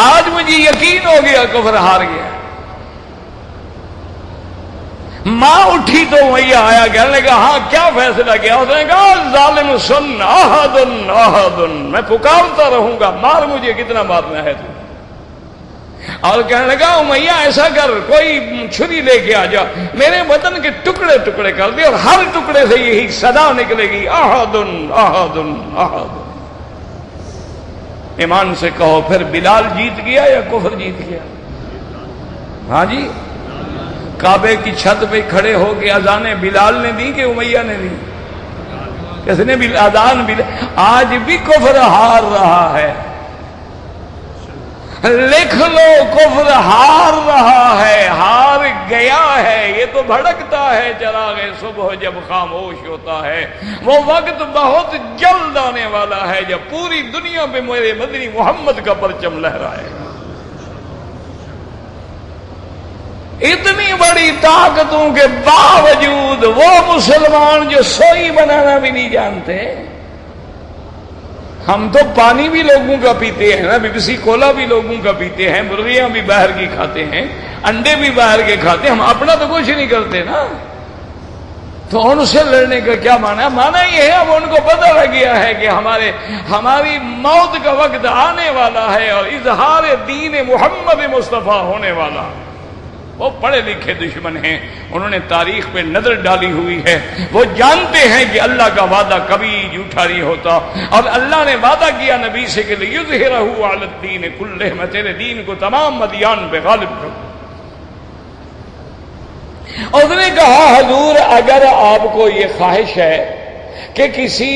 آج مجھے یقین ہو گیا کفر ہار گیا۔ ماں اٹھی تو وہی آیا، کہنے لگا ہاں کیا فیصلہ کیا؟ اس نے کہا ظالم سن احد احد، میں پکارتا رہوں گا، مار مجھے کتنا مارنا ہے تو۔ اور کہنے لگا امیہ ایسا کر کوئی چھری لے کے آ جا، میرے وطن کے ٹکڑے ٹکڑے کر دے اور ہر ٹکڑے سے یہی صدا نکلے گی احد احد احد۔ ایمان سے کہو پھر بلال جیت گیا یا کفر جیت گیا؟ ہاں جی، کعبے کی چھت پہ کھڑے ہو کے اذانیں بلال نے دی کہ امیہ نے دی؟ کس نے بھی اذان بھی؟ آج بھی کفر ہار رہا ہے، لکھ لو کفر ہار رہا ہے، ہار گیا ہے۔ یہ تو بھڑکتا ہے چراغ صبح جب خاموش ہوتا ہے، وہ وقت بہت جلد آنے والا ہے جب پوری دنیا پہ میرے مدنی محمد کا پرچم لہرائے گا۔ اتنی بڑی طاقتوں کے باوجود وہ مسلمان جو سوئی بنانا بھی نہیں جانتے، ہم تو پانی بھی لوگوں کا پیتے ہیں نا، BBC کولا بھی لوگوں کا پیتے ہیں، مرغیاں بھی باہر کی کھاتے ہیں، انڈے بھی باہر کے کھاتے ہیں، ہم اپنا تو کچھ نہیں کرتے نا۔ تو ان سے لڑنے کا کیا معنی ہے؟ معنی یہ ہے اب ان کو پتہ لگ گیا ہے کہ ہماری موت کا وقت آنے والا ہے اور اظہار دین محمد مصطفیٰ ہونے والا۔ وہ پڑھے لکھے دشمن ہیں، انہوں نے تاریخ پہ نظر ڈالی ہوئی ہے، وہ جانتے ہیں کہ اللہ کا وعدہ کبھی جھوٹا نہیں ہوتا، اور اللہ نے وعدہ کیا نبی سے کہ لِيُظْهِرَهُ عَلَى الدِّينِ كُلِّهِ، میں تیرے دین کو تمام ادیان پہ غالب کروں۔ اس نے کہا حضور اگر آپ کو یہ خواہش ہے کہ کسی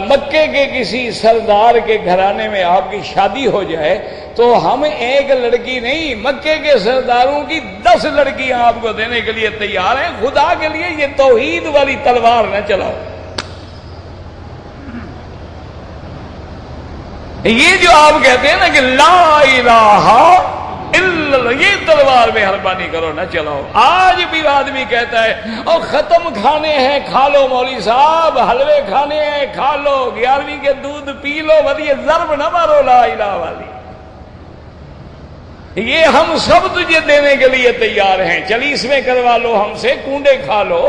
مکے کے کسی سردار کے گھرانے میں آپ کی شادی ہو جائے تو ہم ایک لڑکی نہیں، مکے کے سرداروں کی 10 لڑکیاں آپ کو دینے کے لیے تیار ہیں، خدا کے لیے یہ توحید والی تلوار نہ چلاؤ۔ یہ جو آپ کہتے ہیں نا کہ لا الہ الا اللہ، یہ تلوار مہربانی کرو نہ چلاؤ۔ آج بھی آدمی کہتا ہے اور ختم کھانے ہیں کھا لو مولوی صاحب، حلوے کھانے ہیں کھا لو، 11ویں کے دودھ پی لو، بس یہ ضرب نہ مارو لا الہ والی۔ یہ ہم سب تجھے دینے کے لیے تیار ہیں، 40ویں کروا لو ہم سے، کنڈے کھا لو،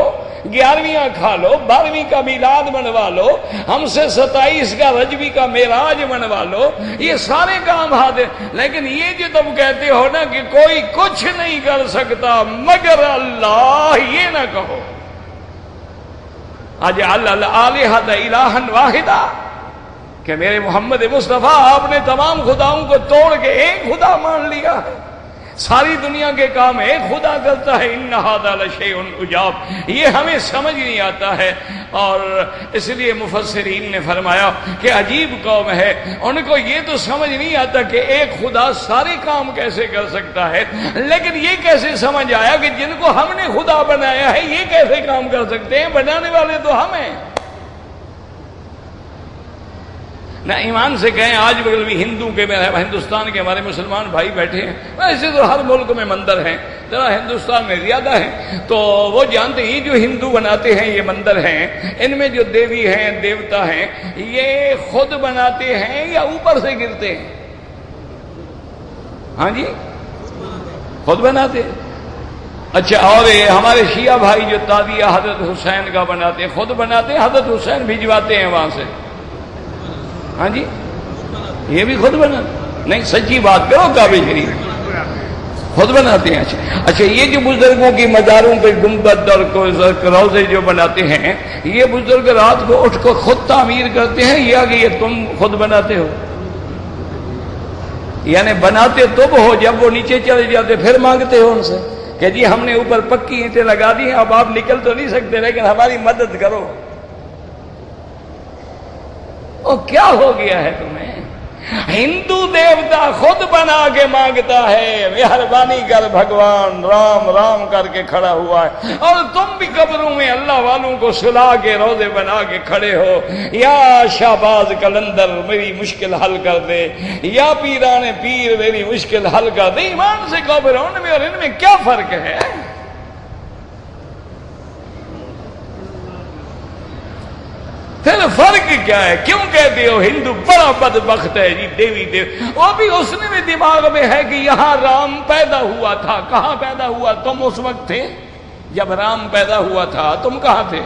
11ویں کھا لو، 12ویں کا میلاد بنوا لو، ہم سے 27 کا رجبی کا معراج بنوا لو، یہ سارے کام حاضر۔ لیکن یہ جو تم کہتے ہو نا کہ کوئی کچھ نہیں کر سکتا مگر اللہ، یہ نہ کہو۔ اجعل الآلہۃ الہا واحدا، کہ میرے محمد مصطفیٰ آپ نے تمام خداؤں کو توڑ کے ایک خدا مان لیا ہے، ساری دنیا کے کام ایک خدا کرتا ہے۔ ان ھذا لشیء عجاب، یہ ہمیں سمجھ نہیں آتا ہے، اور اس لیے مفسرین نے فرمایا کہ عجیب قوم ہے، ان کو یہ تو سمجھ نہیں آتا کہ ایک خدا سارے کام کیسے کر سکتا ہے، لیکن یہ کیسے سمجھ آیا کہ جن کو ہم نے خدا بنایا ہے یہ کیسے کام کر سکتے ہیں، بنانے والے تو ہم ہیں۔ نہ ایمان سے کہیں آج بغل بھی ہندوستان کے ہمارے مسلمان بھائی بیٹھے ہیں، ویسے تو ہر ملک میں مندر ہیں، ذرا ہندوستان میں زیادہ ہیں، تو وہ جانتے ہیں جو ہندو بناتے ہیں یہ مندر ہیں، ان میں جو دیوی ہیں دیوتا ہیں یہ خود بناتے ہیں یا اوپر سے گرتے ہیں؟ ہاں جی خود بناتے ہیں۔ اچھا، اور یہ ہمارے شیعہ بھائی جو تعزیہ حضرت حسین کا بناتے ہیں، خود بناتے ہیں، حضرت حسین بھجواتے ہیں وہاں سے؟ ہاں جی یہ بھی خود بنا؟ نہیں سچی بات کرو، کعبہ شریف خود بناتے ہیں۔ اچھا یہ جو بزرگوں کی مزاروں پہ گنبد اور روضے جو بناتے ہیں، یہ بزرگ رات کو اٹھ کر خود تعمیر کرتے ہیں یا کہ یہ تم خود بناتے ہو؟ یعنی بناتے تم ہو، جب وہ نیچے چلے جاتے پھر مانگتے ہو ان سے کہ جی ہم نے اوپر پکی اینٹیں لگا دی ہیں، اب آپ نکل تو نہیں سکتے لیکن ہماری مدد کرو۔ کیا ہو گیا ہے تمہیں؟ ہندو دیوتا خود بنا کے مانگتا ہے مہربانی کر بھگوان رام رام کر کے کھڑا ہوا ہے، اور تم بھی قبروں میں اللہ والوں کو سلا کے روزے بنا کے کھڑے ہو، یا شہباز قلندر میری مشکل حل کر دے، یا پیران پیر میری مشکل حل کر دے۔ ایمان سے قبر ان میں اور ان میں کیا فرق ہے؟ پھر فرق کیا ہے؟ کیوں کہتے ہو ہندو بڑا بدبخت ہے جی دیوی دیو؟ وہ بھی اس نے بھی دماغ میں ہے کہ یہاں رام پیدا ہوا تھا۔ کہاں پیدا ہوا؟ تم اس وقت تھے جب رام پیدا ہوا تھا؟ تم کہاں تھے؟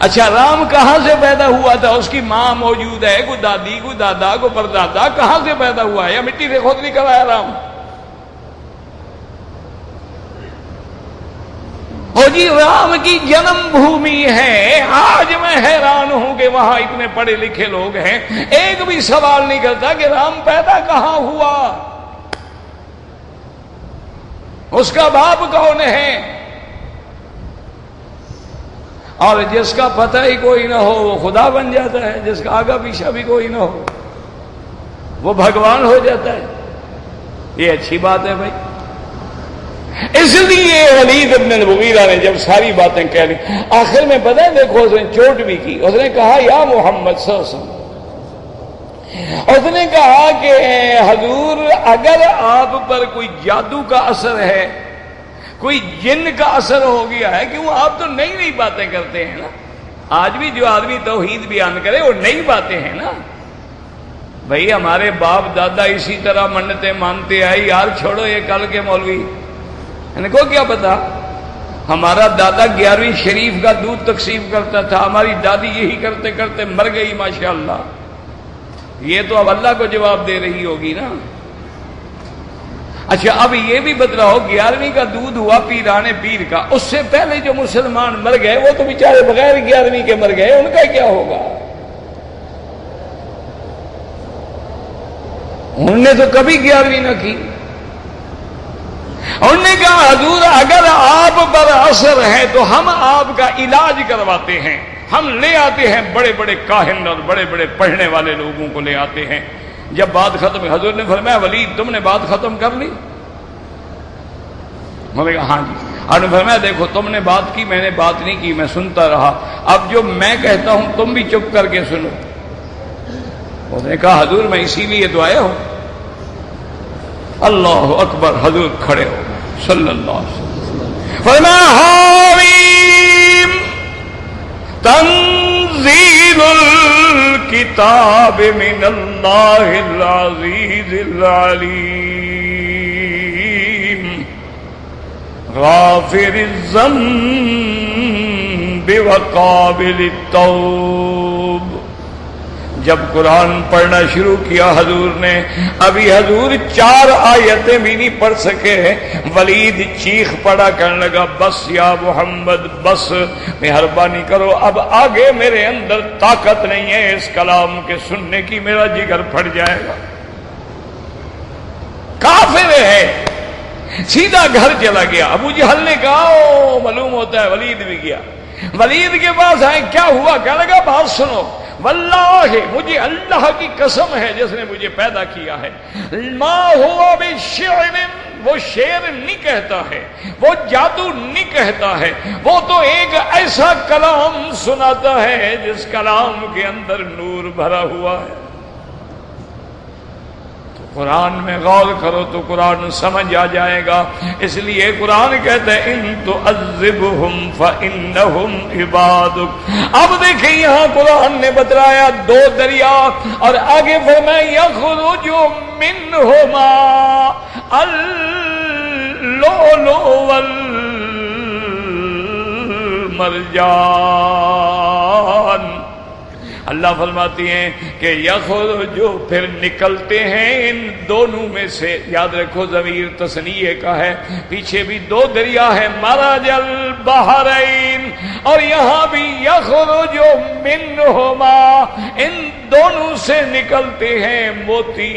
اچھا رام کہاں سے پیدا ہوا تھا؟ اس کی ماں موجود ہے، کوئی دادی کوئی دادا کوئی پردادا، کہاں سے پیدا ہوا ہے؟ یا مٹی سے خود نکل آیا رام؟ وہ جی رام کی جنم بھومی ہے۔ آج میں حیران ہوں کہ وہاں اتنے پڑھے لکھے لوگ ہیں، ایک بھی سوال نہیں کرتا کہ رام پیدا کہاں ہوا، اس کا باپ کون ہے؟ اور جس کا پتہ ہی کوئی نہ ہو وہ خدا بن جاتا ہے، جس کا آگا پیچھا بھی کوئی نہ ہو وہ بھگوان ہو جاتا ہے۔ یہ اچھی بات ہے بھائی۔ اس لیے ولید بن المغیرہ نے جب ساری باتیں کہہ لی، آخر میں پتہ ہے دیکھو اس نے چوٹ بھی کی، اس نے کہا یا محمد صلی اللہ علیہ وسلم، اس نے کہا کہ حضور اگر آپ پر کوئی جادو کا اثر ہے، کوئی جن کا اثر ہو گیا ہے، کیوں آپ تو نئی نئی باتیں کرتے ہیں نا، آج بھی جو آدمی توحید بیان کرے وہ نئی باتیں ہیں نا۔ بھئی ہمارے باپ دادا اسی طرح منتیں مانتے آئے، یار چھوڑو یہ کل کے مولوی، ان کو کیا پتا؟ ہمارا دادا 11ویں شریف کا دودھ تقسیم کرتا تھا، ہماری دادی یہی کرتے کرتے مر گئی ماشاءاللہ۔ یہ تو اب اللہ کو جواب دے رہی ہوگی نا۔ اچھا اب یہ بھی بتلاؤ 11ویں کا دودھ ہوا پیران پیر کا، اس سے پہلے جو مسلمان مر گئے وہ تو بیچارے بغیر 11ویں کے مر گئے، ان کا کیا ہوگا؟ انہوں نے تو کبھی 11ویں نہ کی۔ انہوں نے کہا حضور اگر آپ پر اثر ہے تو ہم آپ کا علاج کرواتے ہیں، ہم لے آتے ہیں بڑے بڑے کاہن اور بڑے بڑے پڑھنے والے لوگوں کو لے آتے ہیں۔ جب بات ختم ہوئی حضور نے فرمایا ولید تم نے بات ختم کر لی؟ میں نے کہا ہاں جی۔ اور نے فرمایا دیکھو تم نے بات کی، میں نے بات نہیں کی، میں سنتا رہا، اب جو میں کہتا ہوں تم بھی چپ کر کے سنو۔ اس نے کہا حضور میں اسی لیے تو آیا ہوں۔ اللہ اکبر، حضور کھڑے ہو صلی اللہ علیہ وسلم، فرمایا حامیم تنزیل الکتاب من اللہ العزیز العلیم غافر الذنب وقابل التوب۔ جب قرآن پڑھنا شروع کیا حضور نے، ابھی حضور 4 آیتیں بھی نہیں پڑھ سکے، ولید چیخ پڑا کرنے لگا بس یا محمد بس، مہربانی کرو، اب آگے میرے اندر طاقت نہیں ہے اس کلام کے سننے کی، میرا جگر پھٹ جائے گا۔ کافر ہے، سیدھا گھر چلا گیا۔ ابو جہل نے کہا او معلوم ہوتا ہے ولید بھی گیا، ولید کے پاس آئے، کیا ہوا؟ کہنے لگا بات سنو، واللہ مجھے اللہ کی قسم ہے جس نے مجھے پیدا کیا ہے، ما ہوا بشعر، وہ شعر نہیں کہتا ہے، وہ جادو نہیں کہتا ہے، وہ تو ایک ایسا کلام سناتا ہے جس کلام کے اندر نور بھرا ہوا ہے۔ قرآن میں غور کرو تو قرآن سمجھ آ جائے گا، اس لیے قرآن کہتا ہے ان تعذبہم فانہم عبادک۔ اب دیکھیں یہاں قرآن نے بتلایا 2 دریا اور آگے فرمایا یخرج منہما اللؤلؤ والمرجان۔ اللہ فرماتی ہیں کہ یخرجو پھر نکلتے ہیں ان دونوں میں سے، یاد رکھو ضمیر تثنیہ کا ہے، پیچھے بھی 2 دریا ہے، مرج البحرین، اور یہاں بھی یخرجو منہما، ان دونوں سے نکلتے ہیں موتی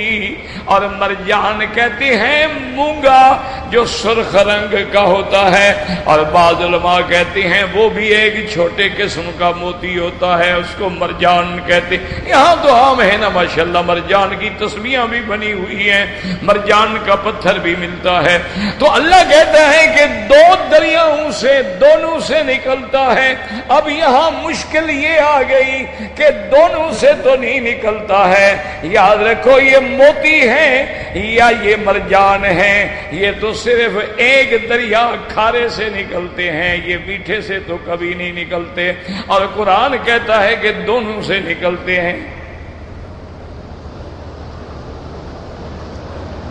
اور مرجان کہتے ہیں مونگا جو سرخ رنگ کا ہوتا ہے، اور بعض علماء کہتے ہیں وہ بھی ایک چھوٹے قسم کا موتی ہوتا ہے، اس کو مرجان کہتے۔ یہاں تو عام ہے نا ماشاءاللہ، مرجان کی تسبیحاں بھی بنی ہوئی ہیں، مرجان کا پتھر بھی ملتا ہے۔ تو اللہ کہتا ہے کہ 2 دریاؤں سے دونوں سے نکلتا ہے۔ اب یہاں مشکل یہ آ گئی کہ دونوں سے تو نہیں نکلتا ہے، یاد رکھو یہ موتی ہے یا یہ مرجان ہے، یہ تو صرف ایک دریا کھارے سے نکلتے ہیں، یہ میٹھے سے تو کبھی نہیں نکلتے، اور قرآن کہتا ہے کہ دونوں سے نکلتے ہیں۔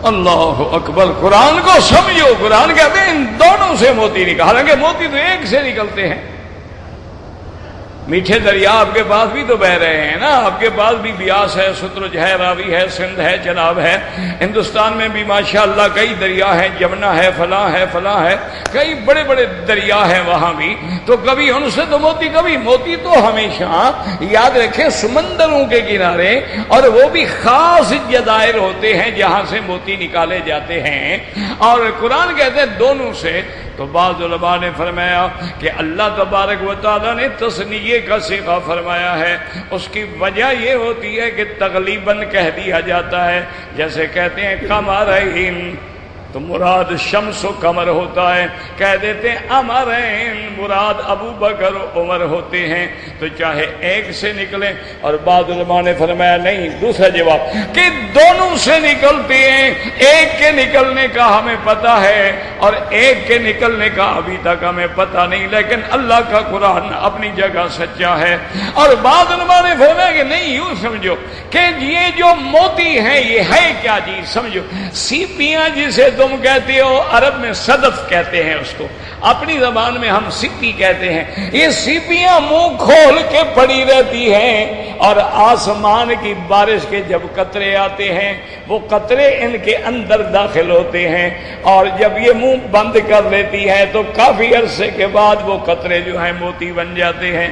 اللہ اکبر، قرآن کو سمجھو، قرآن کہتے ہیں ان دونوں سے موتی نکل، حالانکہ موتی تو ایک سے نکلتے ہیں۔ میٹھے دریا آپ کے پاس بھی تو بہ رہے ہیں نا، آپ کے پاس بھی بیاس ہے، ستلج ہے، راوی ہے، سندھ ہے، چناب ہے، ہندوستان میں بھی ماشاءاللہ کئی دریا ہیں، جمنا ہے، فلاں ہے، فلاں ہے، کئی بڑے بڑے دریا ہیں وہاں بھی، تو کبھی ان سے تو موتی، کبھی موتی تو ہمیشہ یاد رکھیں سمندروں کے کنارے، اور وہ بھی خاص جزائر ہوتے ہیں جہاں سے موتی نکالے جاتے ہیں، اور قرآن کہتے ہیں دونوں سے۔ تو بعض علماء نے فرمایا کہ اللہ تبارک و تعالیٰ نے تثنیہ کا صیغہ فرمایا ہے، اس کی وجہ یہ ہوتی ہے کہ تغلیباً کہہ دیا جاتا ہے، جیسے کہتے ہیں قمرین تو مراد شمس و قمر ہوتا ہے، کہہ دیتے ہیں امرین مراد ابو بکر و عمر ہوتے ہیں، تو چاہے ایک سے نکلیں، اور بعض علماء نے فرمایا نہیں، دوسرا جواب کہ دونوں سے نکلتے ہیں، ایک کے نکلنے کا ہمیں پتہ ہے اور ایک کے نکلنے کا ابھی تک ہمیں پتہ نہیں، لیکن اللہ کا قرآن اپنی جگہ سچا ہے۔ اور بعض علماء نے فرمایا کہ نہیں، یوں سمجھو کہ یہ جو موتی ہیں یہ ہے کیا چیز، سمجھو سیپیاں جسے تم تم کہتے ہو عرب میں صدف کہتے ہیں اس کو، اپنی زبان میں ہم سیپی کہتے ہیں، یہ سیپیاں منہ کھول کے پڑی رہتی ہیں، اور آسمان کی بارش کے جب قطرے آتے ہیں وہ قطرے ان کے اندر داخل ہوتے ہیں، اور جب یہ منہ بند کر لیتی ہے تو کافی عرصے کے بعد وہ قطرے جو ہیں موتی بن جاتے ہیں۔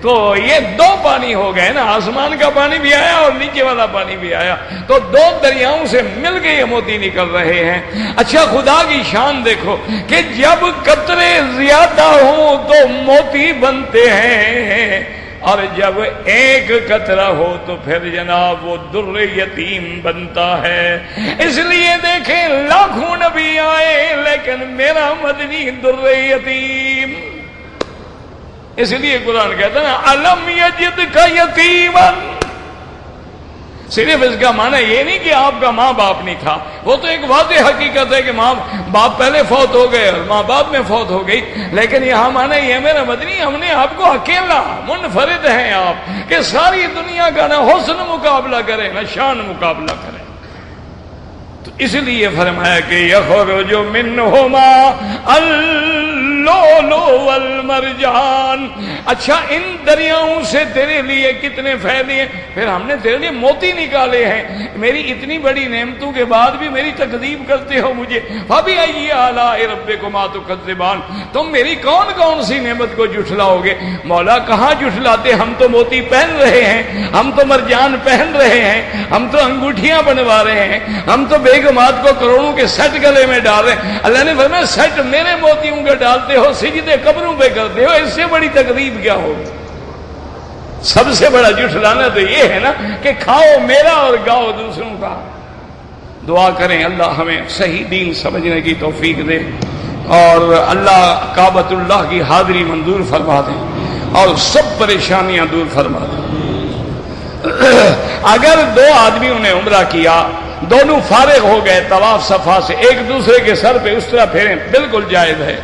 تو یہ دو پانی ہو گئے نا، آسمان کا پانی بھی آیا اور نیچے والا پانی بھی آیا، تو دو دریاؤں سے مل کے یہ موتی نکل رہے ہیں۔ اچھا خدا کی شان دیکھو کہ جب قطرے زیادہ ہوں تو موتی بنتے ہیں، اور جب ایک قطرہ ہو تو پھر جناب وہ در یتیم بنتا ہے۔ اس لیے دیکھیں لاکھوں نبی آئے لیکن میرا مدنی در یتیم، اس لیے قرآن کہتا ہے نا الم یجدک یتیما، صرف اس کا معنی یہ نہیں کہ آپ کا ماں باپ نہیں تھا، وہ تو ایک واضح حقیقت ہے کہ ماں باپ پہلے فوت ہو گئے اور ماں باپ میں فوت ہو گئی، لیکن یہاں معنی یہ میرا مدنی ہم نے آپ کو اکیلا منفرد ہیں آپ کہ ساری دنیا کا نہ حسن مقابلہ کرے نہ شان مقابلہ کرے۔ تو اس لیے فرمایا کہ یخرج منہما اللؤلؤ والمرجان، اچھا ان دریاؤں سے تیرے لیے کتنے فائدے ہیں، پھر ہم نے تیرے لیے موتی نکالے ہیں، میری اتنی بڑی نعمتوں کے بعد بھی میری تکذیب کرتے ہو مجھے، فَبِأَيِّ آلَاءِ رَبِّكُمَا تُكَذِّبَانِ، تم میری کون کون سی نعمت کو جھٹلاؤ گے؟ مولا کہاں جھٹلاتے، ہم تو موتی پہن رہے ہیں، ہم تو مرجان پہن رہے ہیں، ہم تو انگوٹھیاں بنوا رہے ہیں، ہم تو بیگمات کو کروڑوں کے سیٹ گلے میں ڈال رہے ہیں۔ اللہ نے فرمایا سیٹ میرے موتیوں کے ڈالتے ہو، سجدے قبروں پہ کرتے ہو، اس سے بڑی تقریب کیا ہوگی؟ سب سے بڑا جھٹلانا تو یہ ہے نا کہ کھاؤ میرا اور گاؤ دوسروں کا۔ دعا کریں اللہ ہمیں صحیح دین سمجھنے کی توفیق دے، اور اللہ کعبۃ اللہ کی حاضری منظور فرما دیں اور سب پریشانیاں دور فرما دیں۔ اگر دو آدمیوں نے عمرہ کیا، دونوں فارغ ہو گئے طواف صفا سے، ایک دوسرے کے سر پہ اس طرح پھیریں، بالکل جائز ہے۔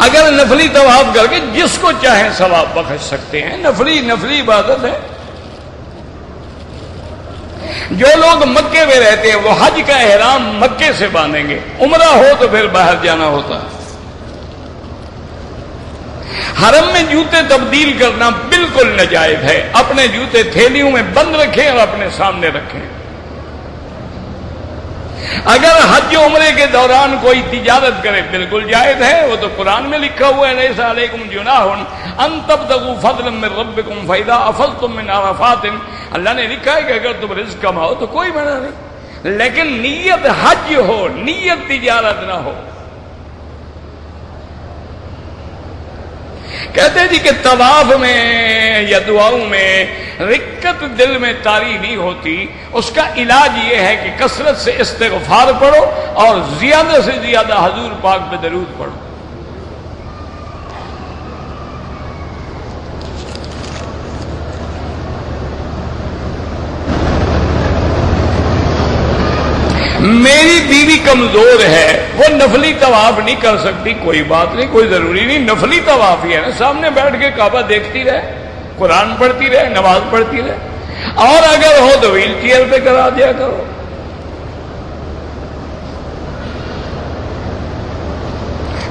اگر نفلی طواف کر کے جس کو چاہیں ثواب بخش سکتے ہیں، نفلی عبادت ہے۔ جو لوگ مکے میں رہتے ہیں وہ حج کا احرام مکے سے باندھیں گے، عمرہ ہو تو پھر باہر جانا ہوتا ہے۔ حرم میں جوتے تبدیل کرنا بالکل ناجائز ہے، اپنے جوتے تھیلیوں میں بند رکھیں اور اپنے سامنے رکھیں۔ اگر حج عمرے کے دوران کوئی تجارت کرے بالکل جائز ہے، وہ تو قرآن میں لکھا ہوا ہے لیس علیکم جناح ان تبتغوا فضلا من ربکم فاذا افضتم من عرفات، اللہ نے لکھا ہے کہ اگر تم رزق کماؤ تو کوئی منع نہیں، لیکن نیت حج ہو، نیت تجارت نہ ہو۔ کہتے ہیں جی کہ طواف میں یا دعاؤں میں رکت دل میں طاری نہیں ہوتی، اس کا علاج یہ ہے کہ کثرت سے استغفار پڑھو اور زیادہ سے زیادہ حضور پاک پہ درود پڑھو۔ میری بیوی کمزور ہے، وہ نفلی طواف نہیں کر سکتی، کوئی بات نہیں، کوئی ضروری نہیں، نفلی طواف ہی ہے نا، سامنے بیٹھ کے کعبہ دیکھتی رہے، قرآن پڑھتی رہے، نماز پڑھتی رہے، اور اگر ہو تو ویل چیئر پہ کرا دیا کرو۔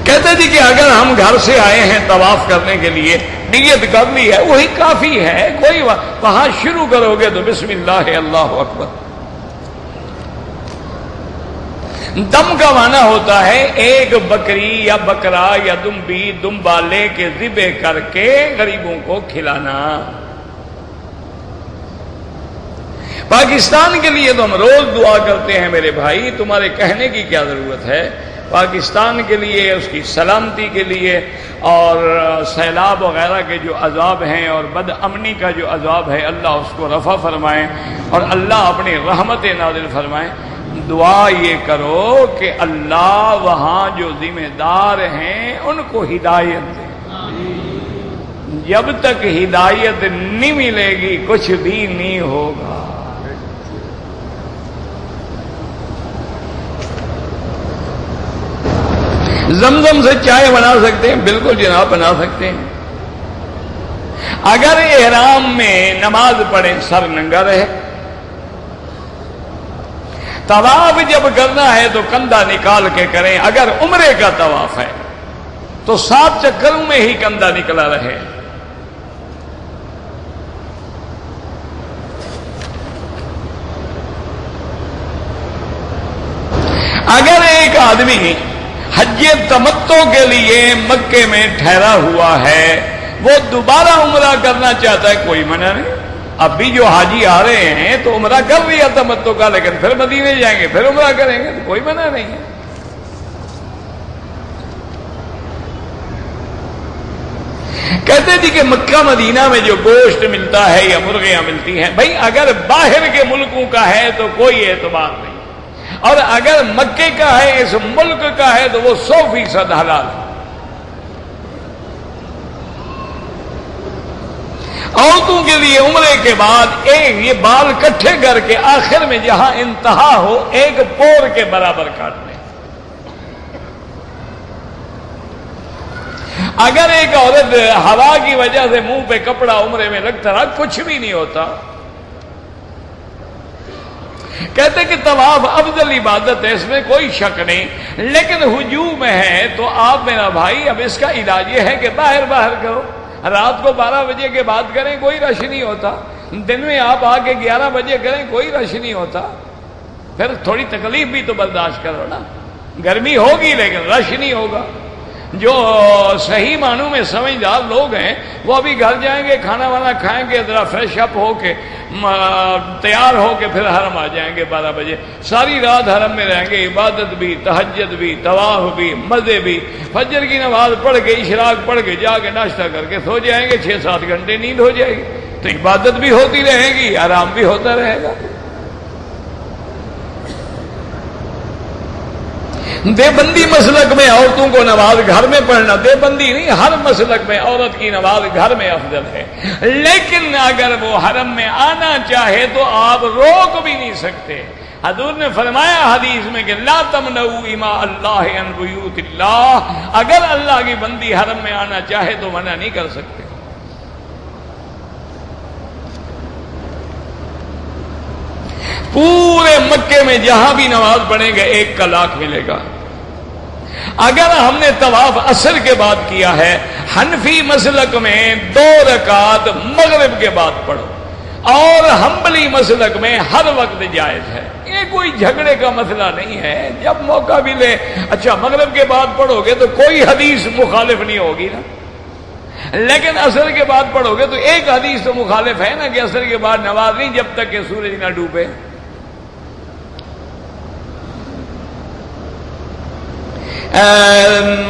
کہتے جی کہ اگر ہم گھر سے آئے ہیں طواف کرنے کے لیے، نیت کر لی ہے، وہی کافی ہے، کوئی وہاں شروع کرو گے تو بسم اللہ اللہ اکبر۔ دم کا معنی ہوتا ہے ایک بکری یا بکرا یا دمبا لے کے ذبح کر کے غریبوں کو کھلانا۔ پاکستان کے لیے تو ہم روز دعا کرتے ہیں میرے بھائی، تمہارے کہنے کی کیا ضرورت ہے؟ پاکستان کے لیے، اس کی سلامتی کے لیے، اور سیلاب وغیرہ کے جو عذاب ہیں اور بد امنی کا جو عذاب ہے، اللہ اس کو رفع فرمائے اور اللہ اپنی رحمت نازل فرمائے۔ دعا یہ کرو کہ اللہ وہاں جو ذمہ دار ہیں ان کو ہدایت دے، جب تک ہدایت نہیں ملے گی کچھ بھی نہیں ہوگا۔ زمزم سے چائے بنا سکتے ہیں؟ بالکل جناب بنا سکتے ہیں۔ اگر احرام میں نماز پڑھیں سر ننگا رہے، طواف جب کرنا ہے تو کندھا نکال کے کریں. اگر عمرے کا طواف ہے تو 7 چکروں میں ہی کندھا نکلا رہے. اگر ایک آدمی حج تمتع کے لیے مکے میں ٹھہرا ہوا ہے، وہ دوبارہ عمرہ کرنا چاہتا ہے، کوئی منع نہیں. اب بھی جو حاجی آ رہے ہیں تو عمرہ کر لیا تمتع کا، لیکن پھر مدینے جائیں گے، پھر عمرہ کریں گے، تو کوئی منع نہیں ہے. کہتے جی کہ مکہ مدینہ میں جو گوشت ملتا ہے یا مرغیاں ملتی ہیں، بھائی اگر باہر کے ملکوں کا ہے تو کوئی اعتبار نہیں، اور اگر مکے کا ہے، اس ملک کا ہے، تو وہ 100% حلال ہے. عورتوں کے لیے عمرے کے بعد یہ بال کٹھے کر کے آخر میں جہاں انتہا ہو ایک پور کے برابر کاٹ لیں. اگر ایک عورت ہوا کی وجہ سے منہ پہ کپڑا عمرے میں رکھتا رہا، کچھ بھی نہیں ہوتا. کہتے کہ طواف افضل عبادت ہے، اس میں کوئی شک نہیں، لیکن ہجوم ہے تو آپ میرا بھائی اب اس کا علاج یہ ہے کہ باہر کرو. رات کو 12 بجے کے بعد کریں، کوئی رش نہیں ہوتا. دن میں آپ آ کے 11 بجے کریں، کوئی رش نہیں ہوتا. پھر تھوڑی تکلیف بھی تو برداشت کرو نا، گرمی ہوگی لیکن رش نہیں ہوگا. جو صحیح معنوں میں سمجھدار لوگ ہیں وہ ابھی گھر جائیں گے، کھانا وانا کھائیں گے، ذرا فریش اپ ہو کے تیار ہو کے پھر حرم آ جائیں گے 12 بجے. ساری رات حرم میں رہیں گے، عبادت بھی، تہجد بھی، طواف بھی، مزے بھی. فجر کی نماز پڑھ کے، اشراق پڑھ کے جا کے ناشتہ کر کے سو جائیں گے، 6-7 گھنٹے نیند ہو جائے گی. تو عبادت بھی ہوتی رہے گی، آرام بھی ہوتا رہے گا. دیوبندی مسلک میں عورتوں کو نماز گھر میں پڑھنا، دیوبندی نہیں، ہر مسلک میں عورت کی نماز گھر میں افضل ہے. لیکن اگر وہ حرم میں آنا چاہے تو آپ روک بھی نہیں سکتے. حضور نے فرمایا حدیث میں کہ لا تمنعوا اماء اللہ عن بیوت اللہ، اگر اللہ کی بندی حرم میں آنا چاہے تو منع نہیں کر سکتے. پورے مکے میں جہاں بھی نماز پڑھیں گے 1 کا لاکھ ملے گا. اگر ہم نے طواف عصر کے بعد کیا ہے، حنفی مسلک میں 2 رکعت مغرب کے بعد پڑھو، اور حنبلی مسلک میں ہر وقت جائز ہے. یہ کوئی جھگڑے کا مسئلہ نہیں ہے، جب موقع ملے. اچھا مغرب کے بعد پڑھو گے تو کوئی حدیث مخالف نہیں ہوگی نا، لیکن عصر کے بعد پڑھو گے تو ایک حدیث تو مخالف ہے نا کہ عصر کے بعد نماز نہیں جب تک کہ سورج نہ ڈوبے.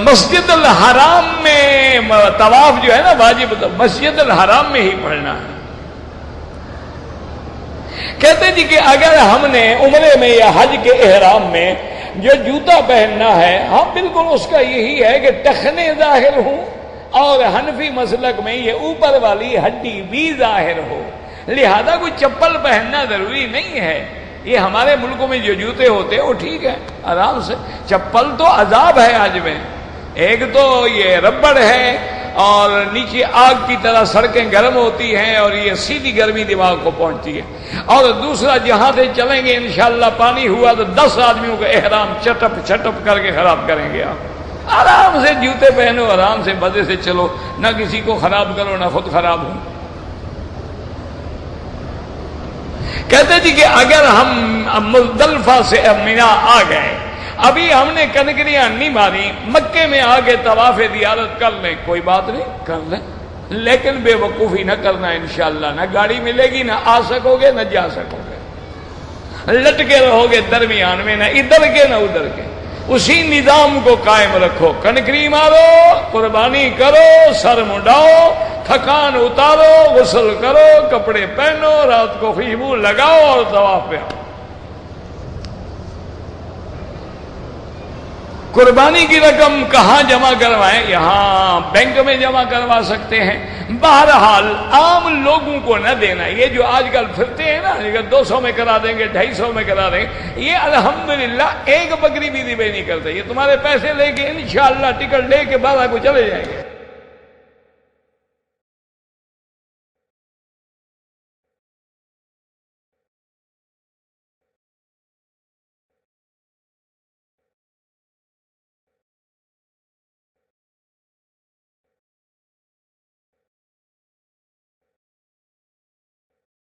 مسجد الحرام میں طواف جو ہے نا واجب، مسجد الحرام میں ہی پڑھنا ہے. کہتے جی کہ اگر ہم نے عمرے میں یا حج کے احرام میں جو جوتا پہننا ہے، ہاں بالکل اس کا یہی ہے کہ ٹخنے ظاہر ہوں، اور حنفی مسلک میں یہ اوپر والی ہڈی بھی ظاہر ہو، لہذا کوئی چپل پہننا ضروری نہیں ہے. یہ ہمارے ملکوں میں جو جوتے ہوتے ہیں وہ ٹھیک ہے، آرام سے. چپل تو عذاب ہے آج میں. ایک تو یہ ربڑ ہے اور نیچے آگ کی طرح سڑکیں گرم ہوتی ہیں اور یہ سیدھی گرمی دماغ کو پہنچتی ہے. اور دوسرا جہاں سے چلیں گے انشاءاللہ پانی ہوا تو 10 آدمیوں کا احرام چٹپ کر کے خراب کریں گے. آپ آرام سے جوتے پہنو، آرام سے مزے سے چلو، نہ کسی کو خراب کرو نہ خود خراب ہو. کہتے جی کہ اگر ہم مزدلفہ سے منی آ گئے، ابھی ہم نے کنکریاں نہیں ماری، مکے میں آ کے طواف زیارت کر لیں، کوئی بات نہیں، کر لیں، لیکن بے وقوفی نہ کرنا انشاءاللہ. نہ گاڑی ملے گی، نہ آ سکو گے، نہ جا سکو گے، لٹکے رہو گے درمیان میں، نہ ادھر کے نہ ادھر کے. اسی نظام کو قائم رکھو. کنکری مارو، قربانی کرو، سر منڈاؤ، تھکان اتارو، غسل کرو، کپڑے پہنو، رات کو خوشبو لگاؤ اور طواف پہ آؤ. قربانی کی رقم کہاں جمع کروائیں؟ یہاں بینک میں جمع کروا سکتے ہیں. بہرحال عام لوگوں کو نہ دینا. یہ جو آج کل پھرتے ہیں نا، اگر 200 میں کرا دیں گے، 250 میں کرا دیں گے، یہ الحمدللہ ایک بکری بھی ذبح نہیں کرتے. یہ تمہارے پیسے لے کے انشاءاللہ ٹکٹ لے کے 12 کو چلے جائیں گے.